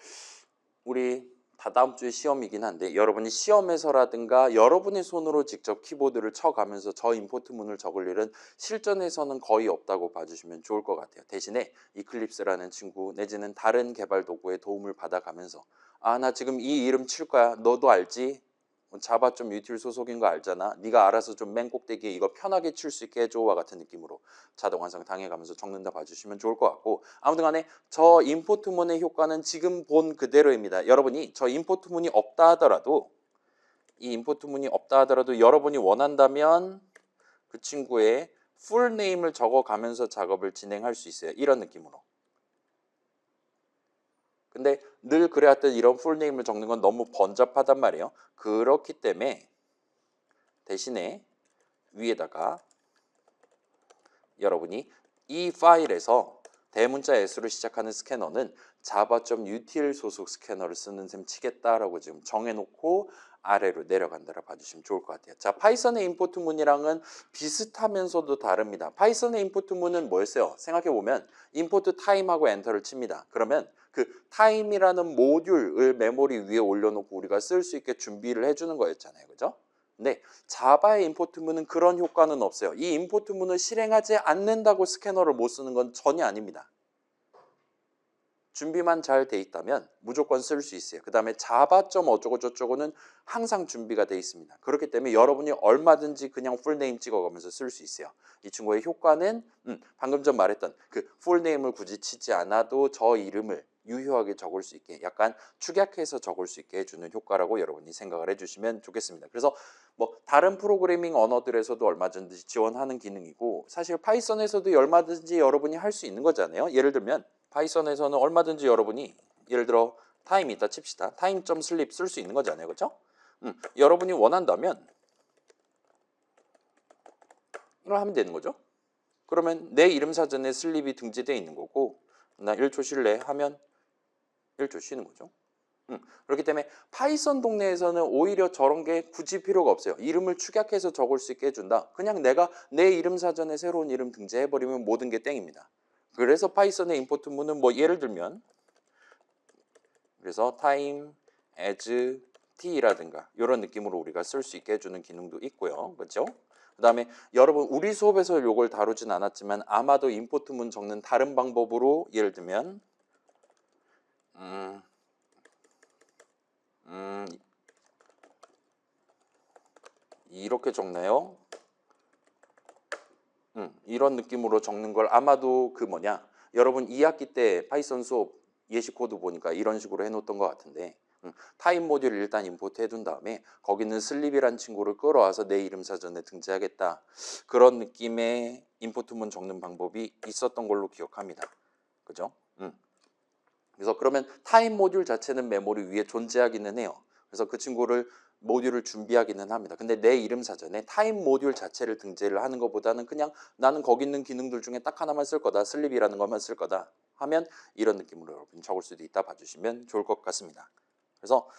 우리 다다음 주에 시험이긴 한데 여러분이 시험에서라든가 여러분의 손으로 직접 키보드를 쳐가면서 저 임포트문을 적을 일은 실전에서는 거의 없다고 봐주시면 좋을 것 같아요. 대신에 이클립스라는 친구 내지는 다른 개발 도구의 도움을 받아가면서 아, 나 지금 이 이름 칠 거야. 너도 알지? 자바 좀 유틸 소속인 거 알잖아. 네가 알아서 좀 맨 꼭대기에 이거 편하게 칠 수 있게 해줘와 같은 느낌으로 자동 완성 당해가면서 적는다 봐주시면 좋을 것 같고 아무튼 간에 저 임포트문의 효과는 지금 본 그대로입니다. 여러분이 저 임포트문이 없다 하더라도 이 임포트문이 없다 하더라도 여러분이 원한다면 그 친구의 풀네임을 적어가면서 작업을 진행할 수 있어요. 이런 느낌으로. 근데 늘 그래왔던 이런 풀네임을 적는 건 너무 번잡하단 말이에요. 그렇기 때문에 대신에 위에다가 여러분이 이 파일에서 대문자 S로 시작하는 스캐너는 java.util 소속 스캐너를 쓰는 셈 치겠다라고 지금 정해놓고 아래로 내려간다라 봐주시면 좋을 것 같아요. 자, 파이썬의 임포트 문이랑은 비슷하면서도 다릅니다. 파이썬의 임포트 문은 뭐였어요? 생각해보면 임포트 타임하고 엔터를 칩니다. 그러면 그 타임이라는 모듈을 메모리 위에 올려놓고 우리가 쓸 수 있게 준비를 해주는 거였잖아요. 그죠? 근데 자바의 임포트문은 그런 효과는 없어요. 이 임포트문을 실행하지 않는다고 스캐너를 못 쓰는 건 전혀 아닙니다. 준비만 잘 돼 있다면 무조건 쓸 수 있어요. 그 다음에 자바.점 어쩌고 저쩌고는 항상 준비가 돼 있습니다. 그렇기 때문에 여러분이 얼마든지 그냥 풀네임 찍어가면서 쓸 수 있어요. 이 친구의 효과는 방금 전 말했던 그 풀네임을 굳이 치지 않아도 저 이름을 유효하게 적을 수 있게 약간 축약해서 적을 수 있게 해주는 효과라고 여러분이 생각을 해주시면 좋겠습니다. 그래서 뭐 다른 프로그래밍 언어들에서도 얼마든지 지원하는 기능이고 사실 파이썬에서도 얼마든지 여러분이 할 수 있는 거잖아요. 예를 들면 파이썬에서는 얼마든지 여러분이 예를 들어 타임이 있다 칩시다. 타임.슬립 쓸 수 있는 거잖아요. 그렇죠? 여러분이 원한다면 이걸 하면 되는 거죠. 그러면 내 이름 사전에 슬립이 등재되어 있는 거고 나 1초 쉴래 하면 1초 쉬는 거죠. 그렇기 때문에 파이썬 동네에서는 오히려 저런 게 굳이 필요가 없어요. 이름을 축약해서 적을 수 있게 해준다. 그냥 내가 내 이름 사전에 새로운 이름 등재해버리면 모든 게 땡입니다. 그래서 파이썬의 임포트문은 뭐 예를 들면 그래서 time as t라든가 이런 느낌으로 우리가 쓸 수 있게 해주는 기능도 있고요. 그렇죠? 그 다음에 여러분 우리 수업에서 이걸 다루진 않았지만 아마도 임포트문 적는 다른 방법으로 예를 들면 이렇게 적나요? 이런 느낌으로 적는 걸 아마도 그 뭐냐 여러분 2학기 때 파이썬 수업 예시 코드 보니까 이런 식으로 해놓았던 것 같은데 타임 모듈을 일단 임포트 해둔 다음에 거기는 슬립이란 친구를 끌어와서 내 이름 사전에 등재하겠다 그런 느낌의 임포트문 적는 방법이 있었던 걸로 기억합니다. 그죠? 그래서 그러면 타임 모듈 자체는 메모리 위에 존재하기는 해요. 그래서 그 친구를 모듈을 준비하기는 합니다. 근데 내 이름 사전에 타임 모듈 자체를 등재를 하는 것보다는 그냥 나는 거기 있는 기능들 중에 딱 하나만 쓸 거다. 슬립이라는 것만 쓸 거다. 하면 이런 느낌으로 여러분 적을 수도 있다 봐주시면 좋을 것 같습니다. 그래서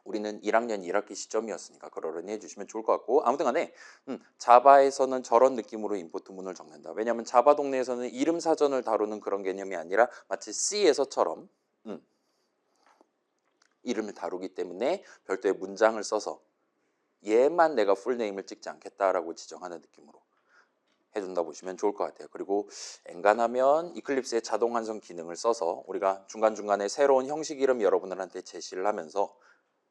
우리는 1학년 1학기 시점이었으니까 그러려니 해주시면 좋을 것 같고 아무튼 간에 자바에서는 저런 느낌으로 임포트문을 적는다. 왜냐하면 자바 동네에서는 이름 사전을 다루는 그런 개념이 아니라 마치 C에서처럼 이름을 다루기 때문에 별도의 문장을 써서 얘만 내가 풀네임을 찍지 않겠다라고 지정하는 느낌으로 해준다 보시면 좋을 것 같아요. 그리고 엔간하면 이클립스의 자동 완성 기능을 써서 우리가 중간중간에 새로운 형식 이름 여러분들한테 제시를 하면서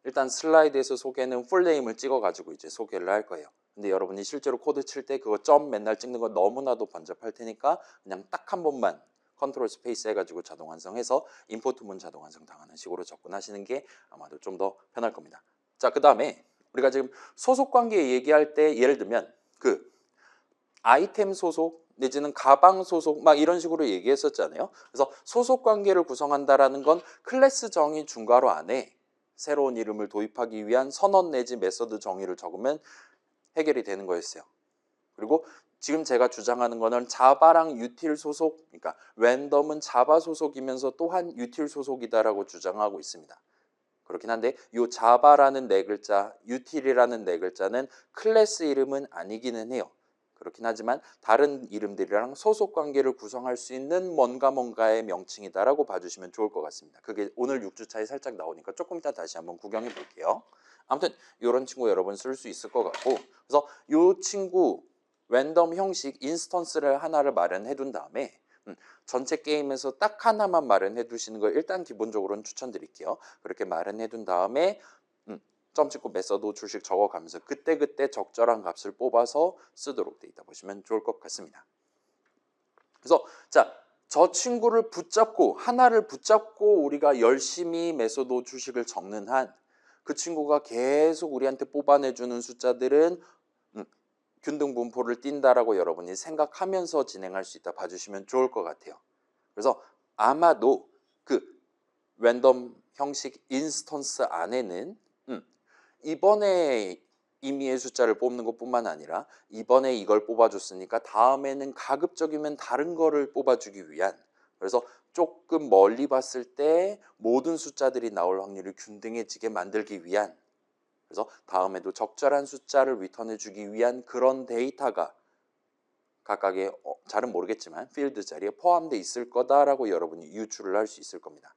일단 슬라이드에서 소개는 풀네임을 찍어가지고 이제 소개를 할 거예요. 근데 여러분이 실제로 코드 칠 때 그거 점 맨날 찍는 거 너무나도 번잡할 테니까 그냥 딱 한 번만 컨트롤 스페이스 해가지고 자동 완성해서 임포트문 자동 완성 당하는 식으로 접근하시는 게 아마도 좀 더 편할 겁니다. 자, 그 다음에 우리가 지금 소속 관계 얘기할 때 예를 들면 그 아이템 소속 내지는 가방 소속 막 이런 식으로 얘기했었잖아요. 그래서 소속 관계를 구성한다라는 건 클래스 정의 중괄호 안에 새로운 이름을 도입하기 위한 선언 내지 메서드 정의를 적으면 해결이 되는 거였어요. 그리고 지금 제가 주장하는 거는 자바랑 유틸 소속, 그러니까 랜덤은 자바 소속이면서 또한 유틸 소속이다라고 주장하고 있습니다. 그렇긴 한데 이 자바라는 네 글자, 유틸이라는 네 글자는 클래스 이름은 아니기는 해요. 그렇긴 하지만 다른 이름들이랑 소속 관계를 구성할 수 있는 뭔가의 명칭이다라고 봐주시면 좋을 것 같습니다. 그게 오늘 6주차에 살짝 나오니까 조금 이따 다시 한번 구경해 볼게요. 아무튼 이런 친구 여러분 쓸 수 있을 것 같고, 그래서 이 친구 랜덤 형식 인스턴스를 하나를 마련해 둔 다음에 전체 게임에서 딱 하나만 마련해 두시는 걸 일단 기본적으로는 추천드릴게요. 그렇게 마련해 둔 다음에 점 찍고 메서드 주식 적어가면서 그때그때 적절한 값을 뽑아서 쓰도록 돼 있다 보시면 좋을 것 같습니다. 그래서 자, 저 친구를 붙잡고 하나를 붙잡고 우리가 열심히 메서드 주식을 적는 한 그 친구가 계속 우리한테 뽑아내주는 숫자들은 균등 분포를 띈다라고 여러분이 생각하면서 진행할 수 있다 봐주시면 좋을 것 같아요. 그래서 아마도 그 랜덤 형식 인스턴스 안에는 이번에 임의의 숫자를 뽑는 것뿐만 아니라 이번에 이걸 뽑아줬으니까 다음에는 가급적이면 다른 거를 뽑아주기 위한, 그래서 조금 멀리 봤을 때 모든 숫자들이 나올 확률이 균등해지게 만들기 위한, 그래서 다음에도 적절한 숫자를 리턴해 주기 위한 그런 데이터가 각각의 잘은 모르겠지만 필드 자리에 포함되어 있을 거다라고 여러분이 유추를 할 수 있을 겁니다.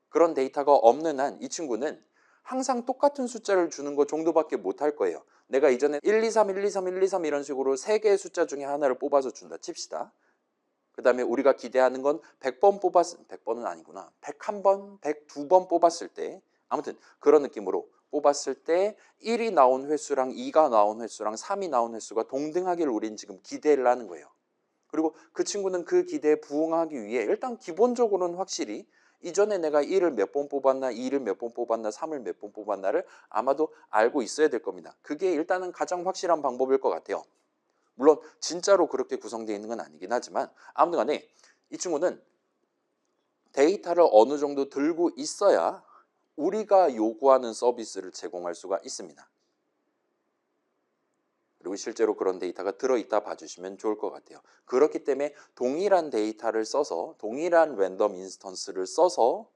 그런 데이터가 없는 한 이 친구는 항상 똑같은 숫자를 주는 것 정도밖에 못 할 거예요. 내가 이전에 1, 2, 3, 1, 2, 3, 1, 2, 3 이런 식으로 3개의 숫자 중에 하나를 뽑아서 준다 칩시다. 그 다음에 우리가 기대하는 건 100번 100번은 아니구나. 101번, 102번 뽑았을 때, 아무튼 그런 느낌으로 뽑았을 때 1이 나온 횟수랑 2가 나온 횟수랑 3이 나온 횟수가 동등하기를 우린 지금 기대를 하는 거예요. 그리고 그 친구는 그 기대에 부응하기 위해 일단 기본적으로는 확실히 이전에 내가 1을 몇 번 뽑았나, 2를 몇 번 뽑았나, 3을 몇 번 뽑았나를 아마도 알고 있어야 될 겁니다. 그게 일단은 가장 확실한 방법일 것 같아요. 물론 진짜로 그렇게 구성되어 있는 건 아니긴 하지만 아무튼 간에 이 친구는 데이터를 어느 정도 들고 있어야 우리가 요구하는 서비스를 제공할 수가 있습니다. 그리고 실제로 그런 데이터가 들어있다 봐주시면 좋을 것 같아요. 그렇기 때문에 동일한 데이터를 써서 동일한 랜덤 인스턴스를 써서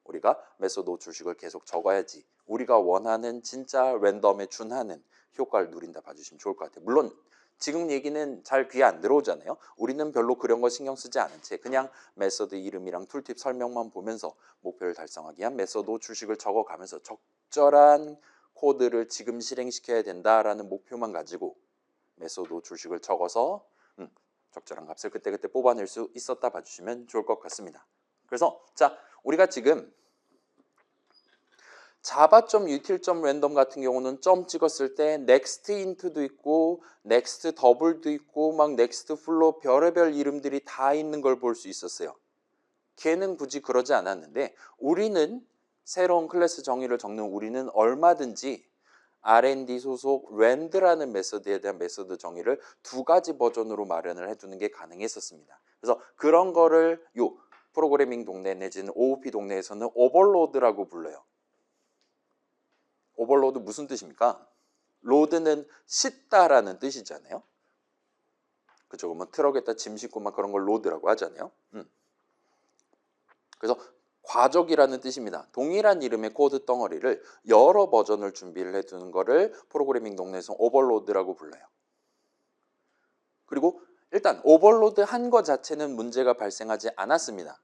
우리가 메소드 주식을 계속 적어야지 우리가 원하는 진짜 랜덤에 준하는 효과를 누린다 봐주시면 좋을 것 같아요. 물론 지금 얘기는 잘 귀에 안 들어오잖아요. 우리는 별로 그런 거 신경 쓰지 않은 채 그냥 메소드 이름이랑 툴팁 설명만 보면서 목표를 달성하기 위한 메소드 주식을 적어가면서 적절한 코드를 지금 실행시켜야 된다라는 목표만 가지고 메소드 주식을 적어서 적절한 값을 그때그때 뽑아낼 수 있었다 봐주시면 좋을 것 같습니다. 그래서 자, 우리가 지금 java.util.random 같은 경우는 점 찍었을 때 next int도 있고 next double도 있고 막 next flow 별의별 이름들이 다 있는 걸 볼 수 있었어요. 걔는 굳이 그러지 않았는데 우리는 새로운 클래스 정의를 적는 우리는 얼마든지 R&D 소속 rand라는 메소드에 대한 메소드 정의를 두 가지 버전으로 마련을 해두는 게 가능했었습니다. 그래서 그런 거를 요 프로그래밍 동네 내지는 OOP 동네에서는 오버로드라고 불러요. 오버로드 무슨 뜻입니까? 로드는 싣다라는 뜻이잖아요. 그죠? 뭐 트럭에다 짐 싣고 막 그런 걸 로드라고 하잖아요. 그래서 과적이라는 뜻입니다. 동일한 이름의 코드 덩어리를 여러 버전을 준비를 해두는 거를 프로그래밍 동네에서 오버로드라고 불러요. 그리고 일단 오버로드 한 거 자체는 문제가 발생하지 않았습니다.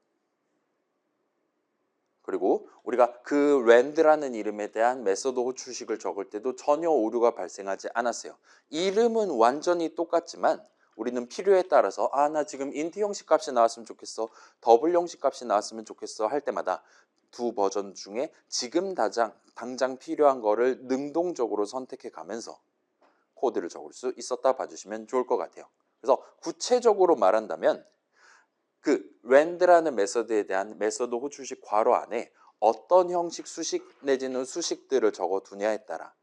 그리고 우리가 그 랜드라는 이름에 대한 메소드 호출식을 적을 때도 전혀 오류가 발생하지 않았어요. 이름은 완전히 똑같지만 우리는 필요에 따라서 나 지금 인트 형식 값이 나왔으면 좋겠어, 더블 형식 값이 나왔으면 좋겠어 할 때마다 두 버전 중에 지금 당장 필요한 거를 능동적으로 선택해 가면서 코드를 적을 수 있었다 봐주시면 좋을 것 같아요. 그래서 구체적으로 말한다면 그 랜드라는 메서드에 대한 메서드 호출식 괄호 안에 어떤 형식 수식 내지는 수식들을 적어두냐에 따라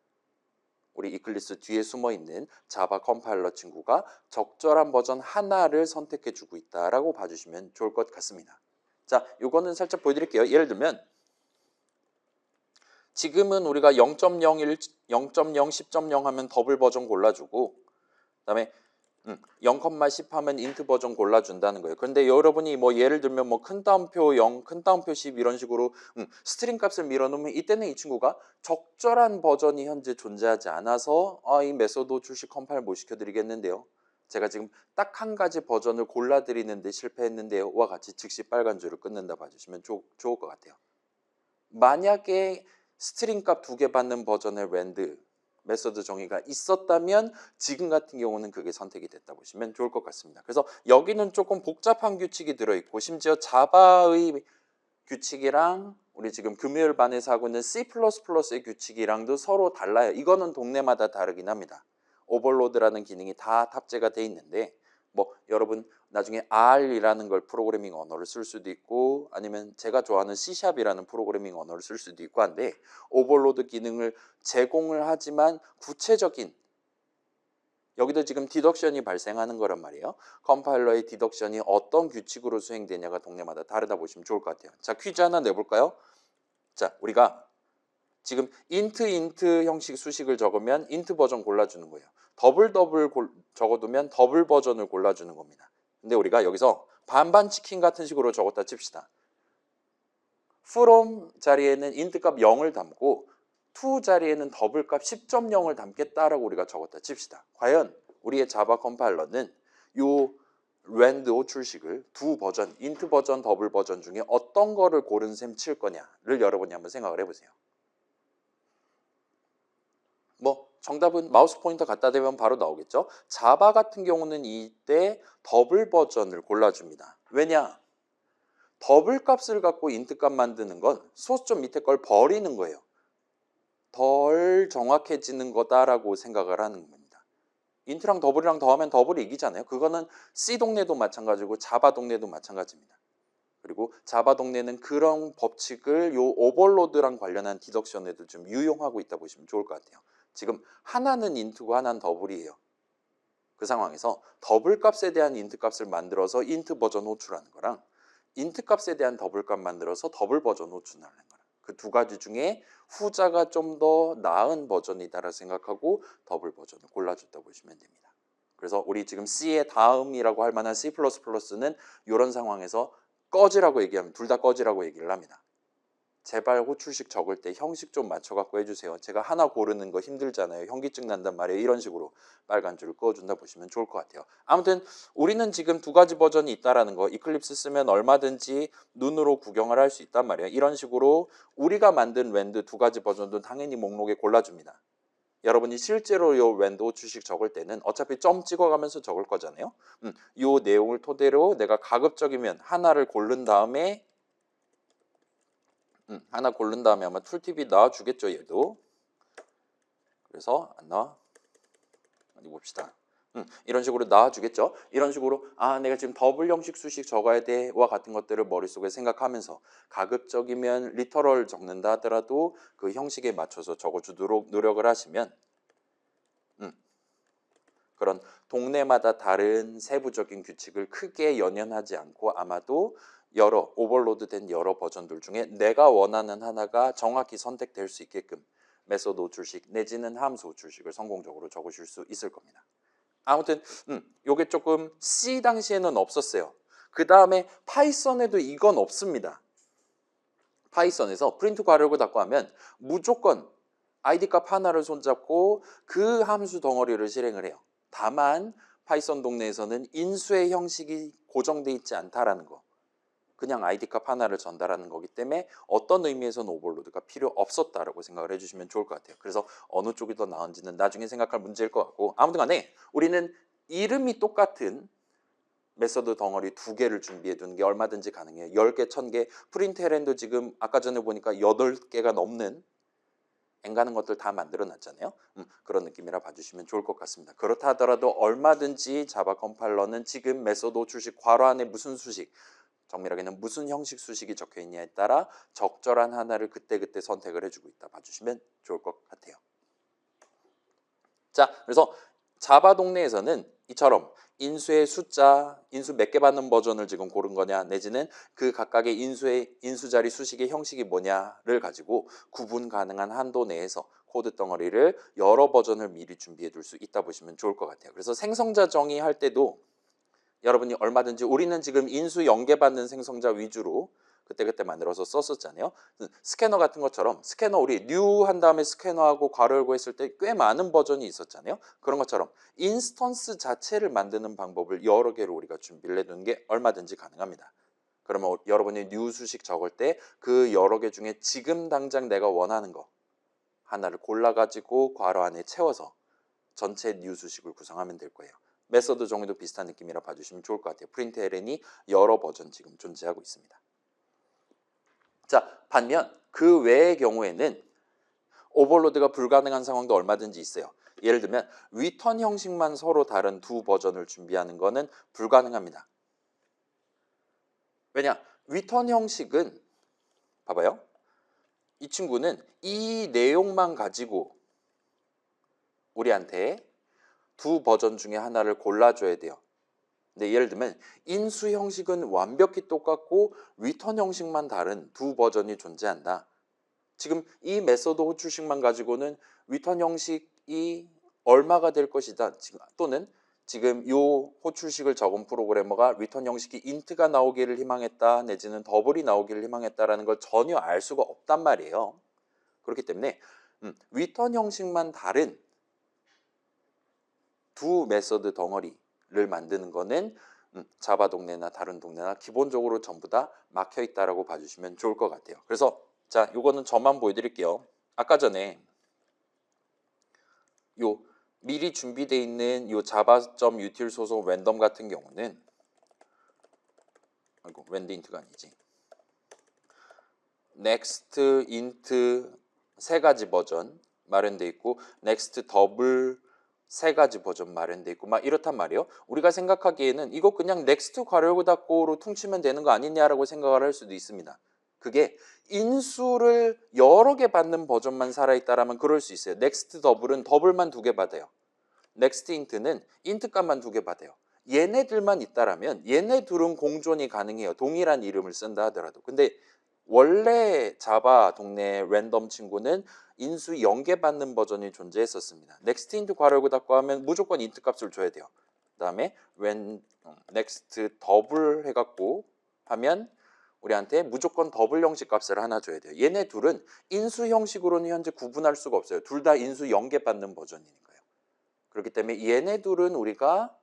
우리 이클립스 뒤에 숨어있는 자바 컴파일러 친구가 적절한 버전 하나를 선택해주고 있다라고 봐주시면 좋을 것 같습니다. 자, 요거는 살짝 보여드릴게요. 예를 들면 지금은 우리가 0.01, 0.0, 10.0 하면 더블 버전 골라주고 그 다음에 0,10 하면 인트 버전 골라준다는 거예요. 그런데 여러분이 뭐 예를 들면 뭐 큰 따옴표 0, 큰 따옴표 10 이런 식으로 스트링 값을 밀어놓으면 이때는 이 친구가 적절한 버전이 현재 존재하지 않아서 이 메소드 출시 컴파일 못 시켜드리겠는데요. 제가 지금 딱 한 가지 버전을 골라드리는데 실패했는데요와 같이 즉시 빨간 줄을 끊는다 봐주시면 좋을 것 같아요. 만약에 스트링 값 2개 받는 버전의 랜드 메서드 정의가 있었다면 지금 같은 경우는 그게 선택이 됐다 보시면 좋을 것 같습니다. 그래서 여기는 조금 복잡한 규칙이 들어있고 심지어 자바의 규칙이랑 우리 지금 금요일 반에서 하고 있는 C++의 규칙이랑도 서로 달라요. 이거는 동네마다 다르긴 합니다. 오버로드라는 기능이 다 탑재가 돼 있는데 뭐 여러분 나중에 R이라는 걸 프로그래밍 언어를 쓸 수도 있고 아니면 제가 좋아하는 C샵이라는 프로그래밍 언어를 쓸 수도 있고 한데 오버로드 기능을 제공을 하지만 구체적인 여기도 지금 디덕션이 발생하는 거란 말이에요. 컴파일러의 디덕션이 어떤 규칙으로 수행되냐가 동네마다 다르다 보시면 좋을 것 같아요. 자, 퀴즈 하나 내볼까요? 자, 우리가 지금 int 형식 수식을 적으면 int 버전 골라주는 거예요. 더블 적어두면 더블 버전을 골라주는 겁니다. 근데 우리가 여기서 반반 치킨 같은 식으로 적었다 칩시다. from 자리에는 int 값 0을 담고 to 자리에는 더블 값 10.0을 담겠다라고 우리가 적었다 칩시다. 과연 우리의 자바 컴파일러는 요 랜드 호출식을 두 버전, int 버전, 더블 버전 중에 어떤 거를 고른 셈 칠 거냐를 여러분이 한번 생각을 해보세요. 뭐 정답은 마우스 포인터 갖다 대면 바로 나오겠죠. 자바 같은 경우는 이때 더블 버전을 골라줍니다. 왜냐? 더블 값을 갖고 int 값 만드는 건 소수점 밑에 걸 버리는 거예요. 덜 정확해지는 거다라고 생각을 하는 겁니다. 인트랑 더블이랑 더하면 더블이 이기잖아요. 그거는 C 동네도 마찬가지고 자바 동네도 마찬가지입니다. 그리고 자바 동네는 그런 법칙을 요 오버로드랑 관련한 디덕션에도 좀 유용하고 있다 보시면 좋을 것 같아요. 지금 하나는 인트고 하나는 더블이에요. 그 상황에서 더블 값에 대한 인트 값을 만들어서 인트 버전 호출하는 거랑 인트 값에 대한 더블 값 만들어서 더블 버전 호출하는 거랑 그 두 가지 중에 후자가 좀 더 나은 버전이다라 생각하고 더블 버전을 골라줬다 보시면 됩니다. 그래서 우리 지금 C의 다음이라고 할 만한 C++는 이런 상황에서 꺼지라고 얘기하면 둘 다 꺼지라고 얘기를 합니다. 제발 호출식 적을 때 형식 좀 맞춰갖고 해주세요. 제가 하나 고르는 거 힘들잖아요. 현기증 난단 말이에요. 이런 식으로 빨간 줄을 그어준다 보시면 좋을 것 같아요. 아무튼 우리는 지금 두 가지 버전이 있다라는 거 이클립스 쓰면 얼마든지 눈으로 구경을 할 수 있단 말이에요. 이런 식으로 우리가 만든 랜드 두 가지 버전도 당연히 목록에 골라줍니다. 여러분이 실제로 요 랜드 호출식 적을 때는 어차피 점 찍어가면서 적을 거잖아요. 요 내용을 토대로 내가 가급적이면 하나를 고른 다음에 하나 고른 다음에 아마 툴팁이 나와주겠죠, 얘도. 그래서 안 나와? 어디 봅시다. 이런 식으로 나와주겠죠. 이런 식으로 내가 지금 더블 형식 수식 적어야 돼와 같은 것들을 머릿속에 생각하면서 가급적이면 리터럴 적는다 하더라도 그 형식에 맞춰서 적어주도록 노력을 하시면 그런 동네마다 다른 세부적인 규칙을 크게 연연하지 않고 아마도 여러 오버로드된 여러 버전들 중에 내가 원하는 하나가 정확히 선택될 수 있게끔 메소드 호출식 내지는 함수 호출식을 성공적으로 적으실 수 있을 겁니다. 아무튼 요게 조금 C 당시에는 없었어요. 그 다음에 파이썬에도 이건 없습니다. 파이썬에서 프린트 괄호를 닫고 하면 무조건 id 값 하나를 손잡고 그 함수 덩어리를 실행을 해요. 다만 파이썬 동네에서는 인수의 형식이 고정돼 있지 않다라는 거. 그냥 id 값 하나를 전달하는 거기 때문에 어떤 의미에서는 오버로드가 필요 없었다라고 생각을 해주시면 좋을 것 같아요. 그래서 어느 쪽이 더 나은지는 나중에 생각할 문제일 것 같고 아무튼 간에 우리는 이름이 똑같은 메서드 덩어리 2개를 준비해 두는 게 얼마든지 가능해요. 10개, 1000개, 프린트LN도 지금 아까 전에 보니까 8개가 넘는 앵가는 것들 다 만들어 놨잖아요. 그런 느낌이라 봐주시면 좋을 것 같습니다. 그렇다 하더라도 얼마든지 자바 컴파일러는 지금 메소드 호출식 괄호 안에 무슨 수식 정밀하게는 무슨 형식 수식이 적혀 있냐에 따라 적절한 하나를 그때그때 선택을 해주고 있다 봐주시면 좋을 것 같아요. 자, 그래서 자바 동네에서는 이처럼 인수의 숫자, 인수 몇 개 받는 버전을 지금 고른 거냐 내지는 그 각각의 인수 자리 수식의 형식이 뭐냐를 가지고 구분 가능한 한도 내에서 코드 덩어리를 여러 버전을 미리 준비해 둘 수 있다 보시면 좋을 것 같아요. 그래서 생성자 정의할 때도 여러분이 얼마든지 우리는 지금 인수 연계 받는 생성자 위주로 그때그때 만들어서 썼었잖아요. 스캐너 같은 것처럼 스캐너 우리 new 한 다음에 스캐너하고 괄호 열고 했을 때 꽤 많은 버전이 있었잖아요. 그런 것처럼 인스턴스 자체를 만드는 방법을 여러 개로 우리가 준비를 해두는 게 얼마든지 가능합니다. 그러면 여러분이 new 수식 적을 때 그 여러 개 중에 지금 당장 내가 원하는 거 하나를 골라가지고 괄호 안에 채워서 전체 new 수식을 구성하면 될 거예요. 메서드 종류도 비슷한 느낌이라 봐주시면 좋을 것 같아요. 프린트LN이 여러 버전 지금 존재하고 있습니다. 자, 반면 그 외의 경우에는 오버로드가 불가능한 상황도 얼마든지 있어요. 예를 들면 리턴 형식만 서로 다른 두 버전을 준비하는 것은 불가능합니다. 왜냐? 리턴 형식은 봐봐요. 이 친구는 이 내용만 가지고 우리한테 두 버전 중에 하나를 골라줘야 돼요. 근데 예를 들면 인수 형식은 완벽히 똑같고 리턴 형식만 다른 두 버전이 존재한다. 지금 이 메서드 호출식만 가지고는 리턴 형식이 얼마가 될 것이다. 또는 지금 이 호출식을 적은 프로그래머가 리턴 형식이 인트가 나오기를 희망했다 내지는 더블이 나오기를 희망했다라는 걸 전혀 알 수가 없단 말이에요. 그렇기 때문에 리턴 형식만 다른 두 메서드 덩어리를 만드는 거는 자바 동네나 다른 동네나 기본적으로 전부 다 막혀 있다라고 봐주시면 좋을 것 같아요. 그래서 자, 요거는 저만 보여드릴게요. 아까 전에 요 미리 준비되어 있는 요 java.util 소속 랜덤 같은 경우는 아이고 랜드인트가 아니지. next int 세 가지 버전 마련돼 있고 next 더블 세 가지 버전 마련돼 있고 막 이렇단 말이에요. 우리가 생각하기에는 이거 그냥 next 괄호 열고 닫고로 퉁치면 되는 거 아니냐라고 생각을 할 수도 있습니다. 그게 인수를 여러 개 받는 버전만 살아있다라면 그럴 수 있어요. next 더블은 더블만 2개 받아요. next int는 int 값만 2개 받아요. 얘네들만 있다라면 얘네 둘은 공존이 가능해요. 동일한 이름을 쓴다 하더라도. 근데 원래 자바 동네 랜덤 친구는 인수 0개 받는 버전이 존재했었습니다. next int 괄호 열고 닫고 하면 무조건 int 값을 줘야 돼요. 그 다음에 next 더블 해갖고 하면 우리한테 무조건 더블 형식 값을 하나 줘야 돼요. 얘네 둘은 인수 형식으로는 현재 구분할 수가 없어요. 둘 다 인수 0개 받는 버전이니까요. 그렇기 때문에 얘네 둘은 우리가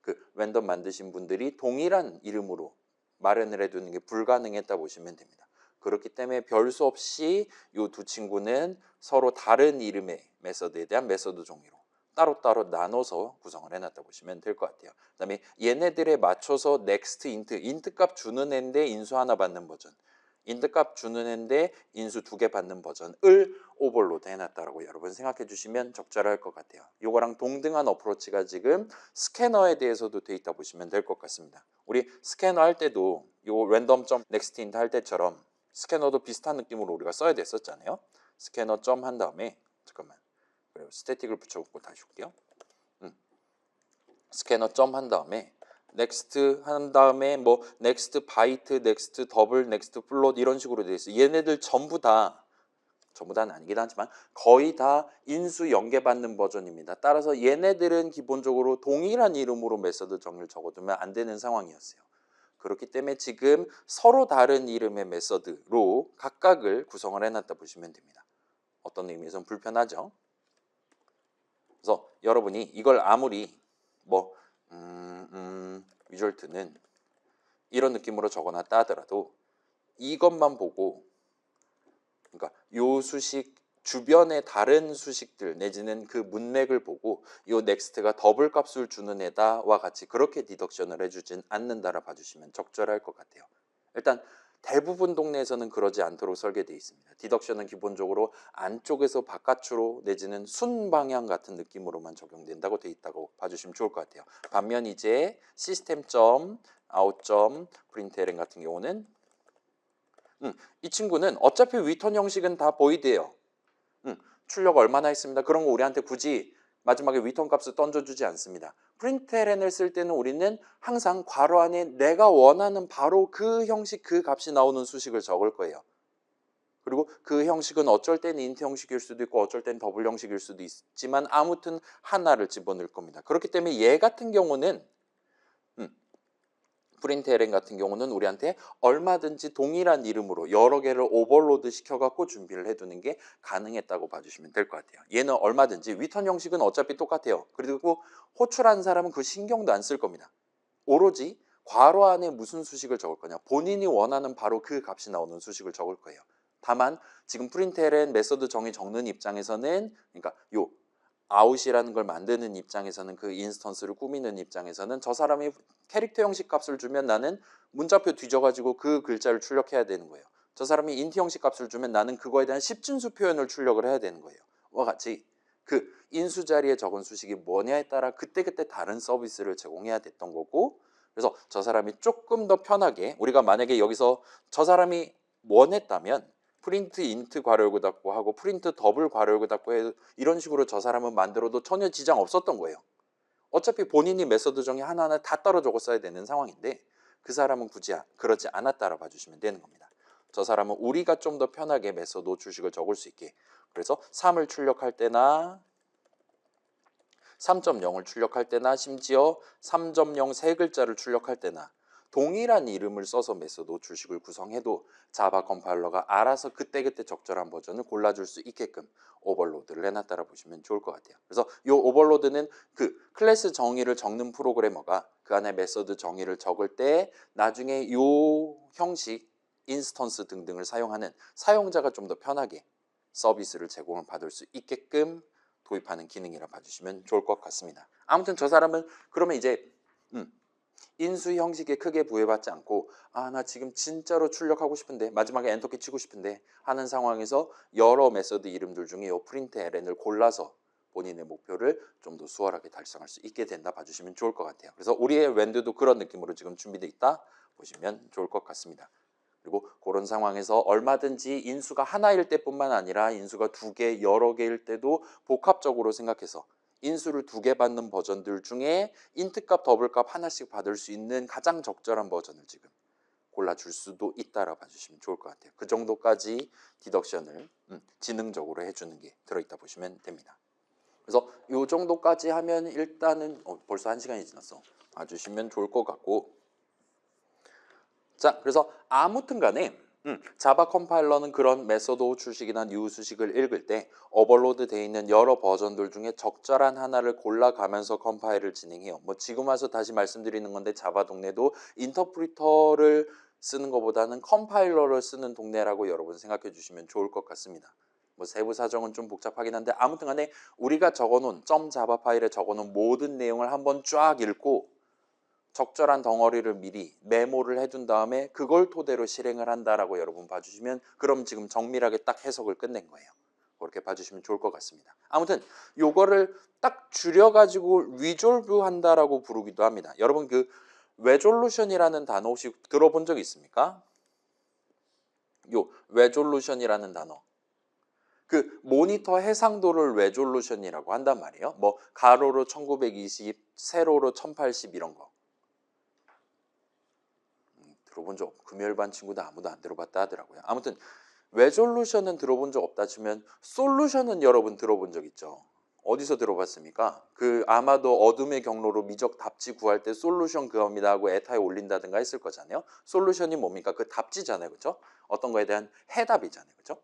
그 랜덤 만드신 분들이 동일한 이름으로 마련을 해두는 게 불가능했다 보시면 됩니다. 그렇기 때문에 별 수 없이 이 두 친구는 서로 다른 이름의 메서드에 대한 메서드 종류로 따로따로 나눠서 구성을 해놨다 보시면 될 것 같아요. 그 다음에 얘네들에 맞춰서 next int 값 주는 애인데 인수 하나 받는 버전, int 값 주는 애인데 인수 2개 받는 버전을 오버로드 해놨다라고 여러분 생각해 주시면 적절할 것 같아요. 이거랑 동등한 어프로치가 지금 스캐너에 대해서도 돼 있다 보시면 될 것 같습니다. 우리 스캐너 할 때도 요 random.nextInt 할 때처럼 스캐너도 비슷한 느낌으로 우리가 써야 됐었잖아요. 스캐너 점 한 다음에 잠깐만 그리고 스태틱을 붙여놓고 다시 올게요. 스캐너 점 한 다음에 next 한 다음에 뭐 next byte, next double, next float 이런 식으로 되어 있어요. 얘네들 전부 다는 아니긴 하지만 거의 다 인수 연계받는 버전입니다. 따라서 얘네들은 기본적으로 동일한 이름으로 메서드 정의를 적어두면 안 되는 상황이었어요. 그렇기 때문에 지금 서로 다른 이름의 메서드로 각각을 구성을 해놨다 보시면 됩니다. 어떤 의미에서는 불편하죠. 그래서 여러분이 이걸 아무리 뭐 리졸트는 이런 느낌으로 적어놨다 하더라도 이것만 보고 그러니까 요 수식 주변의 다른 수식들 내지는 그 문맥을 보고 요 넥스트가 더블 값을 주는 애다와 같이 그렇게 디덕션을 해주진 않는다라 봐주시면 적절할 것 같아요. 일단 대부분 동네에서는 그러지 않도록 설계되어 있습니다. 디덕션은 기본적으로 안쪽에서 바깥으로 내지는 순방향 같은 느낌으로만 적용된다고 되어 있다고 봐주시면 좋을 것 같아요. 반면 이제 시스템점, 아웃점, println 같은 경우는 이 친구는 어차피 리턴 형식은 다 보이드예요. 출력 얼마나 했습니다. 그런 거 우리한테 굳이 마지막에 리턴 값을 던져주지 않습니다. println을 쓸 때는 우리는 항상 괄호 안에 내가 원하는 바로 그 형식, 그 값이 나오는 수식을 적을 거예요. 그리고 그 형식은 어쩔 때는 int 형식일 수도 있고 어쩔 때는 더블 형식일 수도 있지만 아무튼 하나를 집어넣을 겁니다. 그렇기 때문에 얘 같은 경우는 프린트LN 같은 경우는 우리한테 얼마든지 동일한 이름으로 여러 개를 오버로드 시켜갖고 준비를 해두는 게 가능했다고 봐주시면 될 것 같아요. 얘는 얼마든지 위턴 형식은 어차피 똑같아요. 그리고 호출한 사람은 그 신경도 안 쓸 겁니다. 오로지 괄호 안에 무슨 수식을 적을 거냐, 본인이 원하는 바로 그 값이 나오는 수식을 적을 거예요. 다만 지금 프린트LN 메서드 정의 적는 입장에서는, 그러니까 요 아웃이라는 걸 만드는 입장에서는, 그 인스턴스를 꾸미는 입장에서는 저 사람이 캐릭터 형식 값을 주면 나는 문자표 뒤져가지고 그 글자를 출력해야 되는 거예요. 저 사람이 인트 형식 값을 주면 나는 그거에 대한 십진수 표현을 출력을 해야 되는 거예요. 와 같이 그 인수 자리에 적은 수식이 뭐냐에 따라 그때그때 다른 서비스를 제공해야 됐던 거고, 그래서 저 사람이 조금 더 편하게, 우리가 만약에 여기서 저 사람이 원했다면 프린트 인트 괄호열고 닫고 하고 프린트 더블 괄호열고 닫고 해, 이런 식으로 저 사람은 만들어도 전혀 지장 없었던 거예요. 어차피 본인이 메서드 정의 하나하나 다 따로 적었어야 되는 상황인데 그 사람은 굳이 그러지 않았다라 봐주시면 되는 겁니다. 저 사람은 우리가 좀 더 편하게 메서드 주식을 적을 수 있게, 그래서 3을 출력할 때나 3.0을 출력할 때나 심지어 3.0 세 글자를 출력할 때나 동일한 이름을 써서 메서드 주식을 구성해도 자바 컴파일러가 알아서 그때그때 적절한 버전을 골라줄 수 있게끔 오버로드를 해놨다라 보시면 좋을 것 같아요. 그래서 이 오버로드는 그 클래스 정의를 적는 프로그래머가 그 안에 메서드 정의를 적을 때 나중에 이 형식, 인스턴스 등등을 사용하는 사용자가 좀 더 편하게 서비스를 제공을 받을 수 있게끔 도입하는 기능이라 봐주시면 좋을 것 같습니다. 아무튼 저 사람은 그러면 이제 인수 형식에 크게 부여받지 않고, 나 지금 진짜로 출력하고 싶은데 마지막에 엔터키 치고 싶은데 하는 상황에서 여러 메서드 이름들 중에 이 프린트LN을 골라서 본인의 목표를 좀 더 수월하게 달성할 수 있게 된다 봐주시면 좋을 것 같아요. 그래서 우리의 랜드도 그런 느낌으로 지금 준비되어 있다 보시면 좋을 것 같습니다. 그리고 그런 상황에서 얼마든지 인수가 하나일 때뿐만 아니라 인수가 두 개, 여러 개일 때도 복합적으로 생각해서 인수를 2개 받는 버전들 중에 인트값, 더블값 하나씩 받을 수 있는 가장 적절한 버전을 지금 골라줄 수도 있다라 봐주시면 좋을 것 같아요. 그 정도까지 디덕션을 지능적으로 해주는 게 들어있다 보시면 됩니다. 그래서 이 정도까지 하면 일단은 벌써 1시간이 지났어. 봐주시면 좋을 것 같고, 자, 그래서 아무튼 간에 자바 컴파일러는 그런 메서드 주식이나 뉴 수식을 읽을 때 오버로드 되어 있는 여러 버전들 중에 적절한 하나를 골라가면서 컴파일을 진행해요. 뭐 지금 와서 다시 말씀드리는 건데 자바 동네도 인터프리터를 쓰는 것보다는 컴파일러를 쓰는 동네라고 여러분 생각해 주시면 좋을 것 같습니다. 뭐 세부 사정은 좀 복잡하긴 한데 아무튼 간에 우리가 적어놓은 .java 파일에 적어놓은 모든 내용을 한번 쫙 읽고 적절한 덩어리를 미리 메모를 해둔 다음에 그걸 토대로 실행을 한다라고 여러분 봐주시면, 그럼 지금 정밀하게 딱 해석을 끝낸 거예요. 그렇게 봐주시면 좋을 것 같습니다. 아무튼 요거를 딱 줄여가지고 리졸브 한다라고 부르기도 합니다. 여러분 그 레졸루션이라는 단어 혹시 들어본 적 있습니까? 요 레졸루션이라는 단어, 그 모니터 해상도를 레졸루션이라고 한단 말이에요. 뭐 가로로 1920, 세로로 1080 이런 거 들어본 적 없고 금요일반 친구도 아무도 안 들어봤다 하더라고요. 아무튼 레졸루션은 들어본 적 없다 치면 솔루션은 여러분 들어본 적 있죠? 어디서 들어봤습니까? 그 아마도 어둠의 경로로 미적 답지 구할 때 솔루션 그겁니다 하고 에타에 올린다든가 했을 거잖아요. 솔루션이 뭡니까? 그 답지잖아요. 그렇죠? 어떤 거에 대한 해답이잖아요. 그렇죠?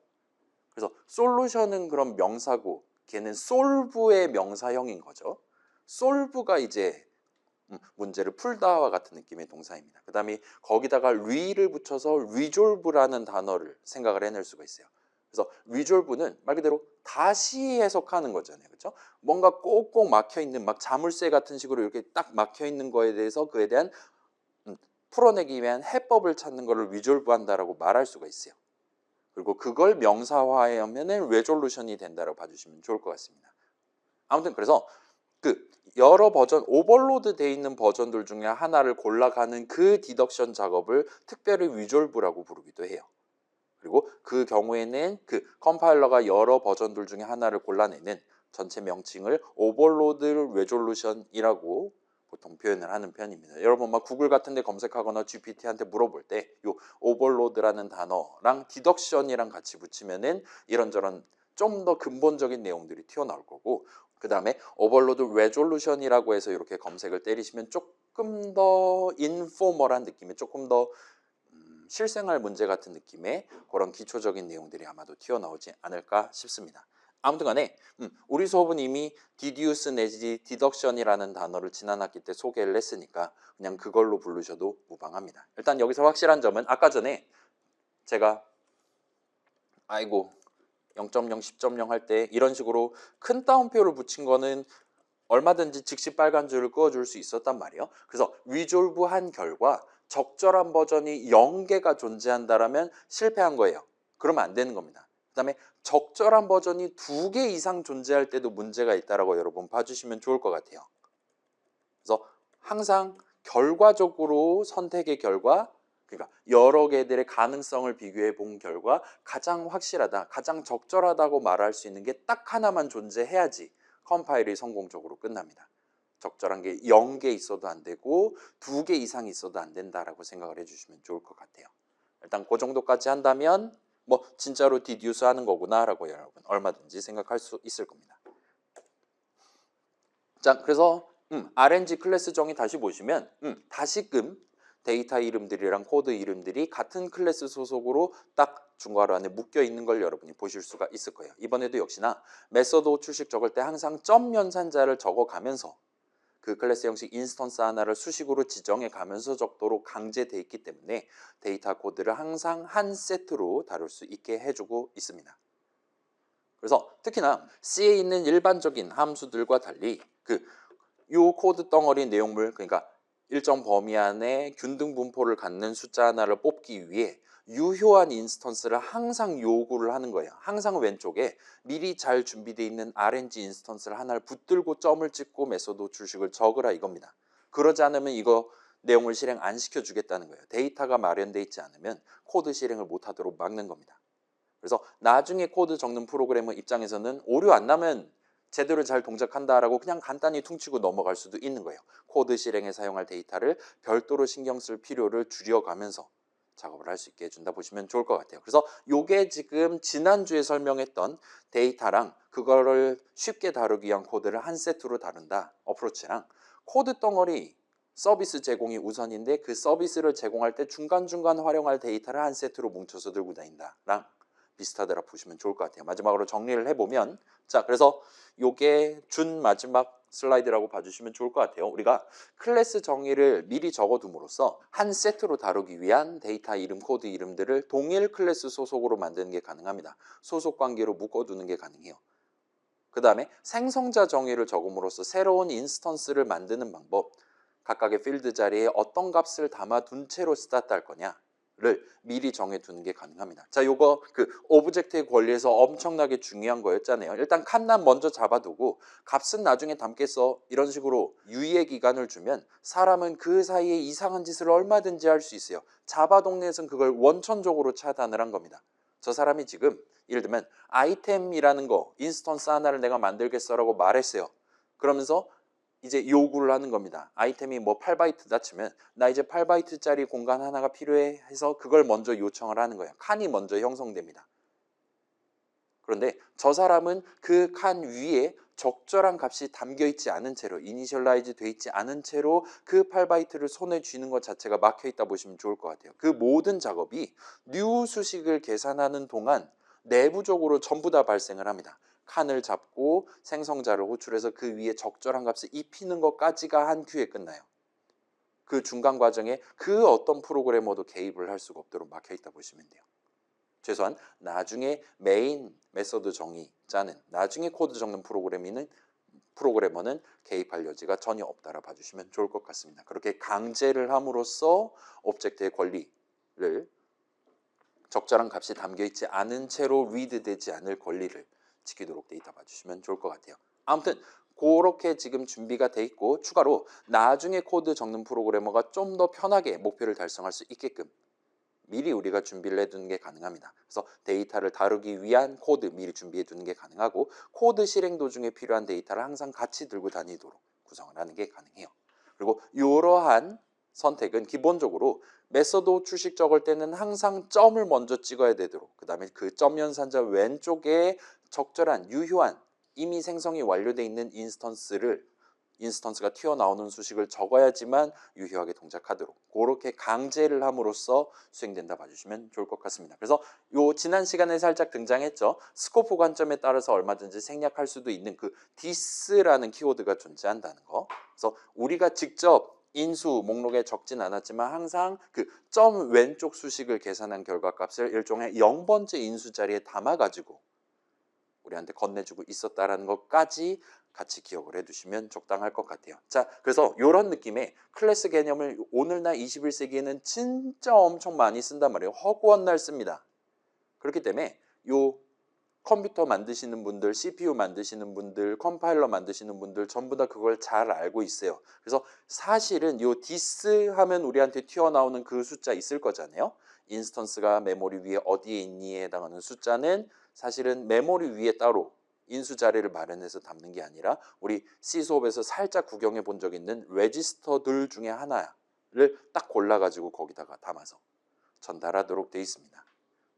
그래서 솔루션은 그런 명사고 걔는 솔브의 명사형인 거죠. 솔브가 이제 문제를 풀다와 같은 느낌의 동사입니다. 그 다음에 거기다가 re를 붙여서 resolve라는 단어를 생각을 해낼 수가 있어요. 그래서 resolve는 말 그대로 다시 해석하는 거잖아요. 그렇죠? 뭔가 꼭꼭 막혀있는 막 자물쇠 같은 식으로 이렇게 딱 막혀있는 거에 대해서 그에 대한 풀어내기 위한 해법을 찾는 거를 resolve 한다라고 말할 수가 있어요. 그리고 그걸 명사화하면 resolution이 된다고 봐주시면 좋을 것 같습니다. 아무튼 그래서 그 여러 버전, 오버로드 돼 있는 버전들 중에 하나를 골라가는 그 디덕션 작업을 특별히 리졸브라고 부르기도 해요. 그리고 그 경우에는 그 컴파일러가 여러 버전들 중에 하나를 골라내는 전체 명칭을 오버로드 레졸루션이라고 보통 표현을 하는 편입니다. 여러분 막 구글 같은 데 검색하거나 GPT한테 물어볼 때 이 오버로드라는 단어랑 디덕션이랑 같이 붙이면은 이런저런 좀 더 근본적인 내용들이 튀어나올 거고, 그 다음에 오버로드 레졸루션이라고 해서 이렇게 검색을 때리시면 조금 더 인포멀한 느낌의 조금 더 실생활 문제 같은 느낌의 그런 기초적인 내용들이 아마도 튀어나오지 않을까 싶습니다. 아무튼 간에 우리 수업은 이미 디듀스 내지 디덕션이라는 단어를 지난 학기 때 소개를 했으니까 그냥 그걸로 부르셔도 무방합니다. 일단 여기서 확실한 점은 아까 전에 제가 0.0, 10.0 할 때 이런 식으로 큰 따옴표를 붙인 거는 얼마든지 즉시 빨간 줄을 그어줄 수 있었단 말이에요. 그래서 리졸브한 결과 적절한 버전이 0개가 존재한다라면 실패한 거예요. 그러면 안 되는 겁니다. 그 다음에 적절한 버전이 2개 이상 존재할 때도 문제가 있다라고 여러분 봐주시면 좋을 것 같아요. 그래서 항상 결과적으로 선택의 결과, 그러니까 여러 개들의 가능성을 비교해 본 결과 가장 확실하다, 가장 적절하다고 말할 수 있는 게 딱 하나만 존재해야지 컴파일이 성공적으로 끝납니다. 적절한 게 0개 있어도 안 되고 2개 이상 있어도 안 된다라고 생각을 해주시면 좋을 것 같아요. 일단 그 정도까지 한다면 뭐 진짜로 디듀스 하는 거구나라고 여러분 얼마든지 생각할 수 있을 겁니다. 자, 그래서 RNG 클래스 정의 다시 보시면 다시금 데이터 이름들이랑 코드 이름들이 같은 클래스 소속으로 딱 중괄호 안에 묶여 있는 걸 여러분이 보실 수가 있을 거예요. 이번에도 역시나 메서드 출식 적을 때 항상 점 연산자를 적어가면서 그 클래스 형식 인스턴스 하나를 수식으로 지정해 가면서 적도록 강제돼 있기 때문에 데이터 코드를 항상 한 세트로 다룰 수 있게 해주고 있습니다. 그래서 특히나 C에 있는 일반적인 함수들과 달리 요 코드 덩어리 내용물, 그러니까 일정 범위 안에 균등 분포를 갖는 숫자 하나를 뽑기 위해 유효한 인스턴스를 항상 요구를 하는 거예요. 항상 왼쪽에 미리 잘 준비되어 있는 RNG 인스턴스를 하나를 붙들고 점을 찍고 메소드 출식을 적으라 이겁니다. 그러지 않으면 이거 내용을 실행 안 시켜주겠다는 거예요. 데이터가 마련되어 있지 않으면 코드 실행을 못하도록 막는 겁니다. 그래서 나중에 코드 적는 프로그래머 입장에서는 오류 안 나면 제대로 잘 동작한다라고 그냥 간단히 퉁치고 넘어갈 수도 있는 거예요. 코드 실행에 사용할 데이터를 별도로 신경 쓸 필요를 줄여가면서 작업을 할 수 있게 해준다 보시면 좋을 것 같아요. 그래서 요게 지금 지난주에 설명했던 데이터랑 그거를 쉽게 다루기 위한 코드를 한 세트로 다룬다 어프로치랑 코드 덩어리 서비스 제공이 우선인데 그 서비스를 제공할 때 중간중간 활용할 데이터를 한 세트로 뭉쳐서 들고 다닌다랑 비슷하더라 보시면 좋을 것 같아요. 마지막으로 정리를 해보면 자, 그래서 요게 준 마지막 슬라이드라고 봐주시면 좋을 것 같아요. 우리가 클래스 정의를 미리 적어둠으로써 한 세트로 다루기 위한 데이터 이름, 코드 이름들을 동일 클래스 소속으로 만드는 게 가능합니다. 소속 관계로 묶어두는 게 가능해요. 그 다음에 생성자 정의를 적음으로써 새로운 인스턴스를 만드는 방법, 각각의 필드 자리에 어떤 값을 담아둔 채로 스타트할 거냐 를 미리 정해두는 게 가능합니다. 자, 요거 오브젝트의 권리에서 엄청나게 중요한 거였잖아요. 일단 칸난 먼저 잡아두고 값은 나중에 담겠어 이런 식으로 유예 기간을 주면 사람은 그 사이에 이상한 짓을 얼마든지 할 수 있어요. 자바 동네에서는 그걸 원천적으로 차단을 한 겁니다. 저 사람이 지금 예를 들면 아이템이라는 거 인스턴스 하나를 내가 만들겠어라고 말했어요. 그러면서 이제 요구를 하는 겁니다. 아이템이 뭐 8바이트다 치면 나 이제 8바이트짜리 공간 하나가 필요해 해서 그걸 먼저 요청을 하는 거예요. 칸이 먼저 형성됩니다. 그런데 저 사람은 그 칸 위에 적절한 값이 담겨 있지 않은 채로 이니셜라이즈 돼 있지 않은 채로 그 8바이트를 손에 쥐는 것 자체가 막혀 있다 보시면 좋을 것 같아요. 그 모든 작업이 new 수식을 계산하는 동안 내부적으로 전부 다 발생을 합니다. 칸을 잡고 생성자를 호출해서 그 위에 적절한 값을 입히는 것까지가 한 큐에 끝나요. 그 중간 과정에 그 어떤 프로그래머도 개입을 할 수가 없도록 막혀 있다 보시면 돼요. 최소한 나중에 메인 메서드 정의 짜는 나중에 코드 적는 프로그래머는 개입할 여지가 전혀 없다라 봐주시면 좋을 것 같습니다. 그렇게 강제를 함으로써 오브젝트의 권리를 적절한 값이 담겨있지 않은 채로 리드되지 않을 권리를 지키도록 데이터 봐주시면 좋을 것 같아요. 아무튼 그렇게 지금 준비가 돼 있고 추가로 나중에 코드 적는 프로그래머가 좀 더 편하게 목표를 달성할 수 있게끔 미리 우리가 준비를 해두는 게 가능합니다. 그래서 데이터를 다루기 위한 코드 미리 준비해 두는 게 가능하고 코드 실행 도중에 필요한 데이터를 항상 같이 들고 다니도록 구성을 하는 게 가능해요. 그리고 이러한 선택은 기본적으로 메서드 출식 적을 때는 항상 점을 먼저 찍어야 되도록 그 다음에 그 점 연산자 왼쪽에 적절한 유효한 이미 생성이 완료되어 있는 인스턴스가 튀어나오는 수식을 적어야지만 유효하게 동작하도록 그렇게 강제를 함으로써 수행된다 봐주시면 좋을 것 같습니다. 그래서 요 지난 시간에 살짝 등장했죠. 스코프 관점에 따라서 얼마든지 생략할 수도 있는 그 this라는 키워드가 존재한다는 거. 그래서 우리가 직접 인수 목록에 적진 않았지만 항상 그 점 왼쪽 수식을 계산한 결과값을 일종의 0번째 인수 자리에 담아가지고 우리한테 건네주고 있었다라는 것까지 같이 기억을 해두시면 적당할 것 같아요. 자, 그래서 이런 느낌의 클래스 개념을 오늘날 21세기에는 진짜 엄청 많이 쓴단 말이에요. 허구한 날 씁니다. 그렇기 때문에 요 컴퓨터 만드시는 분들, CPU 만드시는 분들, 컴파일러 만드시는 분들 전부 다 그걸 잘 알고 있어요. 그래서 사실은 요 디스 하면 우리한테 튀어나오는 그 숫자 있을 거잖아요. 인스턴스가 메모리 위에 어디에 있니에 해당하는 숫자는 사실은 메모리 위에 따로 인수 자리를 마련해서 담는 게 아니라 우리 C 수업에서 살짝 구경해 본 적 있는 레지스터들 중에 하나를 딱 골라가지고 거기다가 담아서 전달하도록 되어 있습니다.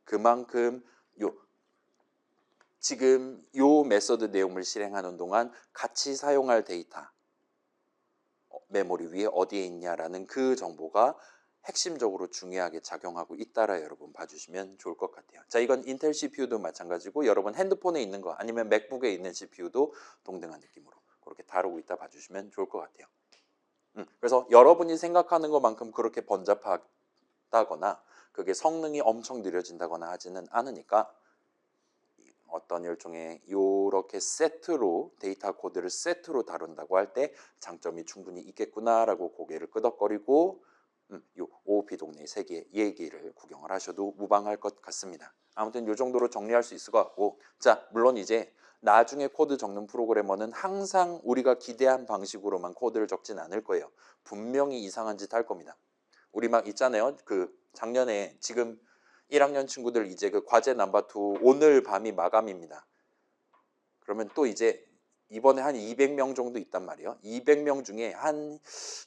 그만큼 지금 요 메소드 내용을 실행하는 동안 같이 사용할 데이터 메모리 위에 어디에 있냐라는 그 정보가 핵심적으로 중요하게 작용하고 있다라 여러분 봐주시면 좋을 것 같아요. 자, 이건 인텔 CPU도 마찬가지고 여러분 핸드폰에 있는 거 아니면 맥북에 있는 CPU도 동등한 느낌으로 그렇게 다루고 있다 봐주시면 좋을 것 같아요. 그래서 여러분이 생각하는 것만큼 그렇게 번잡하다거나 그게 성능이 엄청 느려진다거나 하지는 않으니까 어떤 일종의 요렇게 세트로 데이터 코드를 세트로 다룬다고 할 때 장점이 충분히 있겠구나라고 고개를 끄덕거리고 요 OOP 동네 세계 얘기를 구경을 하셔도 무방할 것 같습니다. 아무튼 요 정도로 정리할 수 있을 것 같고, 자, 물론 이제 나중에 코드 적는 프로그래머는 항상 우리가 기대한 방식으로만 코드를 적진 않을 거예요. 분명히 이상한 짓 할 겁니다. 우리 막 있잖아요. 그 작년에 지금 1학년 친구들 이제 그 과제 넘버2 오늘 밤이 마감입니다. 그러면 또 이제 이번에 한 200명 정도 있단 말이에요. 200명 중에 한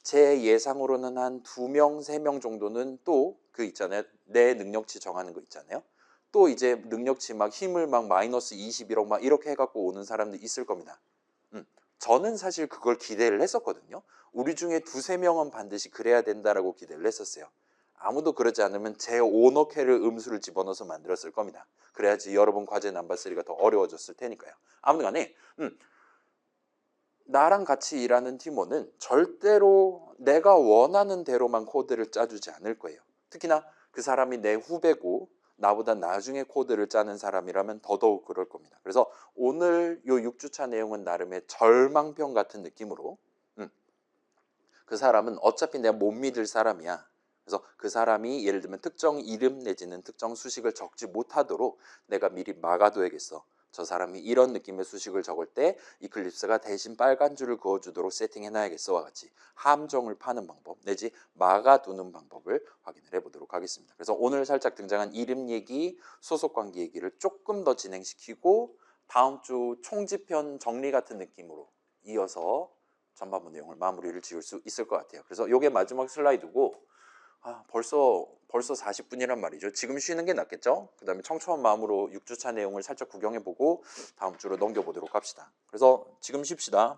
제 예상으로는 한 2명, 3명 정도는 또 그 있잖아요. 내 능력치 정하는 거 있잖아요. 또 이제 능력치 막 힘을 막 마이너스 21억 막 이렇게 해갖고 오는 사람들 있을 겁니다. 저는 사실 그걸 기대를 했었거든요. 우리 중에 2~3명은 반드시 그래야 된다라고 기대를 했었어요. 아무도 그러지 않으면 제 오너케를 음수를 집어넣어서 만들었을 겁니다. 그래야지 여러분 과제 넘버3가 더 어려워졌을 테니까요. 아무튼 간에 나랑 같이 일하는 팀원은 절대로 내가 원하는 대로만 코드를 짜주지 않을 거예요. 특히나 그 사람이 내 후배고 나보다 나중에 코드를 짜는 사람이라면 더더욱 그럴 겁니다. 그래서 오늘 요 6주차 내용은 나름의 절망평 같은 느낌으로 그 사람은 어차피 내가 못 믿을 사람이야. 그래서 그 사람이 예를 들면 특정 이름 내지는 특정 수식을 적지 못하도록 내가 미리 막아둬야겠어. 저 사람이 이런 느낌의 수식을 적을 때 이클립스가 대신 빨간 줄을 그어주도록 세팅해놔야겠어와 같이 함정을 파는 방법 내지 막아두는 방법을 확인을 해보도록 하겠습니다. 그래서 오늘 살짝 등장한 이름 얘기, 소속관계 얘기를 조금 더 진행시키고 다음 주 총지편 정리 같은 느낌으로 이어서 전반부 내용을 마무리를 지을 수 있을 것 같아요. 그래서 이게 마지막 슬라이드고 벌써 40분이란 말이죠. 지금 쉬는 게 낫겠죠? 그 다음에 청초한 마음으로 6주차 내용을 살짝 구경해보고 다음 주로 넘겨보도록 합시다. 그래서 지금 쉽시다.